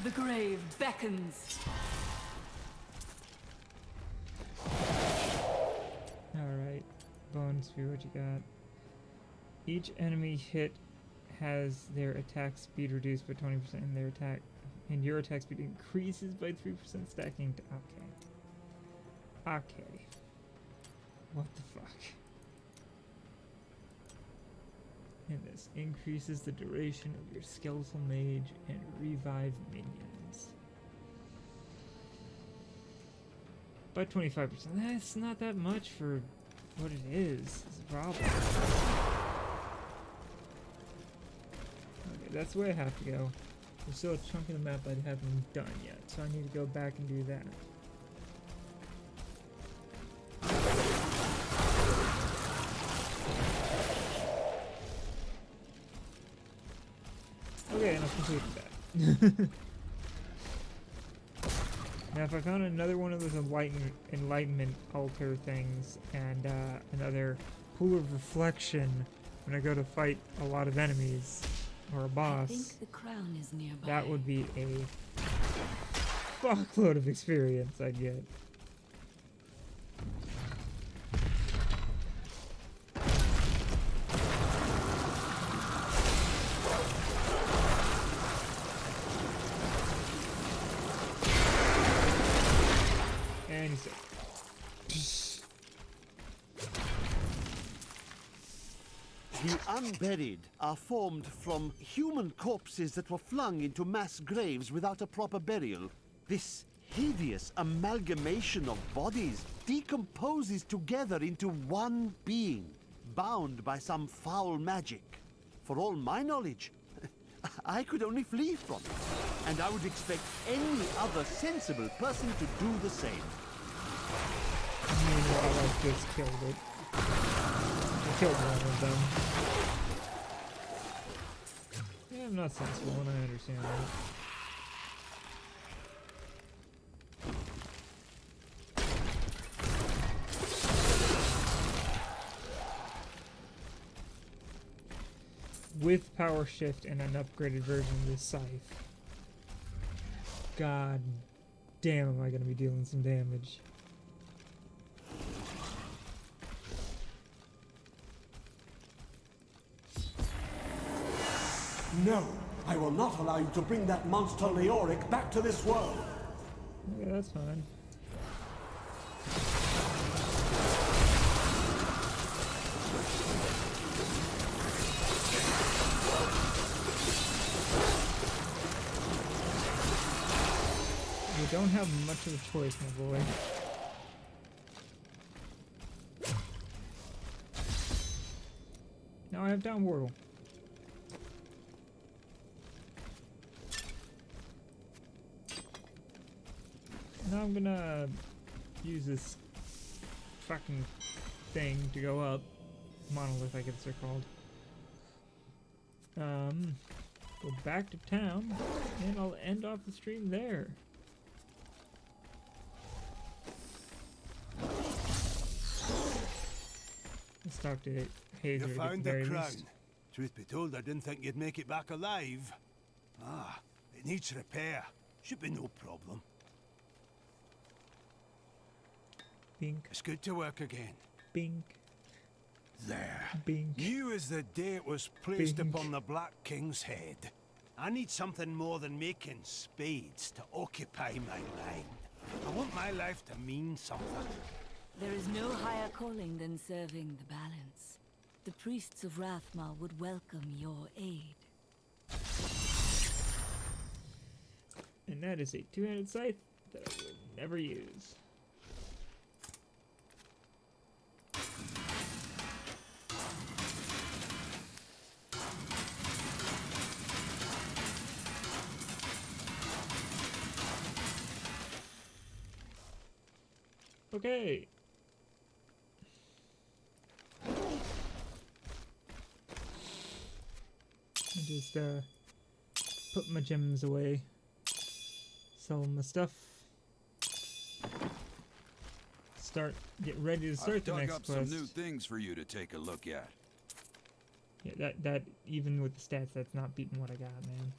The grave beckons. Alright, Bone Spear, what you got? Each enemy hit has their attack speed reduced by 20% and their attack and your attack speed increases by 3% stacking to okay. What the fuck? And this increases the duration of your skeletal mage and revive minions by 25%. That's not that much for what it is. It's a problem. Okay, that's where I have to go. There's still a chunk of the map I haven't done yet, so I need to go back and do that. Okay, and I've completed that. Now, if I found another one of those enlightenment altar things and another pool of reflection when I go to fight a lot of enemies or a boss, I think the crown is nearby. That would be a fuckload of experience I'd get. unburied are formed from human corpses that were flung into mass graves without a proper burial. This hideous amalgamation of bodies decomposes together into one being, bound by some foul magic. For all my knowledge, I could only flee from it, and I would expect any other sensible person to do the same. Meanwhile, I just killed it. I killed one of them. Yeah, I'm not sensible, and I understand that. With power shift and an upgraded version of this scythe, god damn, am I gonna be dealing some damage. No, I will not allow you to bring that monster Leoric back to this world. Yeah, that's fine. You don't have much of a choice, my boy. Now I have down wardle. Now I'm gonna use this fucking thing to go up. Monolith, I guess they're called. Go back to town, and I'll end off the stream there. Let's talk to Hazer. You found the very crown. least. Truth be told, I didn't think you'd make it back alive. Ah, it needs repair. Should be no problem. Bink. It's good to work again. Bink. There. Bink. New as the day it was placed Bink. upon the Black King's head. I need something more than making spades to occupy my mind. I want my life to mean something. There is no higher calling than serving the balance. The priests of Rathmar would welcome your aid. And that is a two-handed scythe that I will never use. Okay. I just put my gems away, sell my stuff, get ready to start the next I've dug up quest. some new things for you to take a look at. Yeah, that even with the stats, that's not beating what I got, man.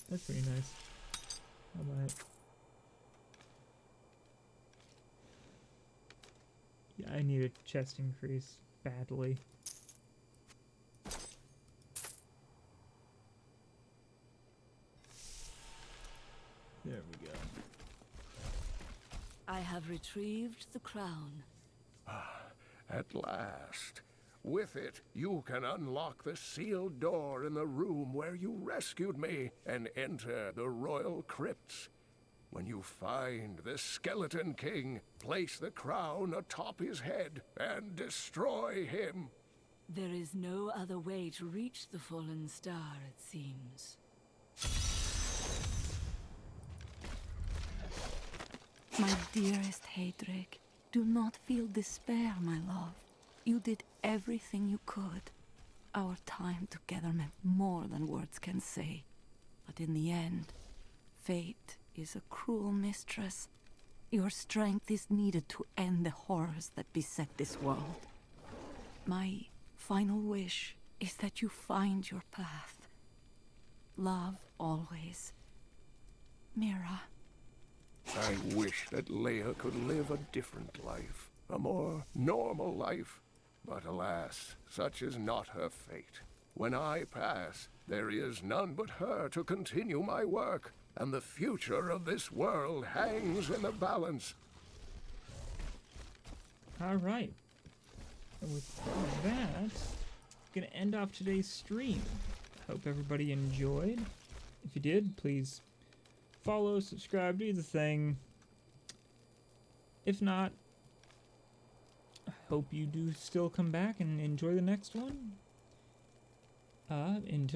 That's pretty nice. How about it? Yeah, I need a chest increase badly. There we go. I have retrieved the crown. At last. With it, you can unlock the sealed door in the room where you rescued me and enter the royal crypts. When you find the Skeleton King, place the crown atop his head and destroy him. There is no other way to reach the fallen star, it seems. My dearest Heydrich, do not feel despair, my love. You did everything you could. Our time together meant more than words can say. But in the end, fate is a cruel mistress. Your strength is needed to end the horrors that beset this world. My final wish is that you find your path. Love always. Mira. I wish that Leia could live a different life, a more normal life. But alas, such is not her fate. When I pass, there is none but her to continue my work, and the future of this world hangs in the balance. Alright. And with that, I'm gonna end off today's stream. Hope everybody enjoyed. If you did, please follow, subscribe, do the thing. If not, I hope you do still come back and enjoy the next one. Until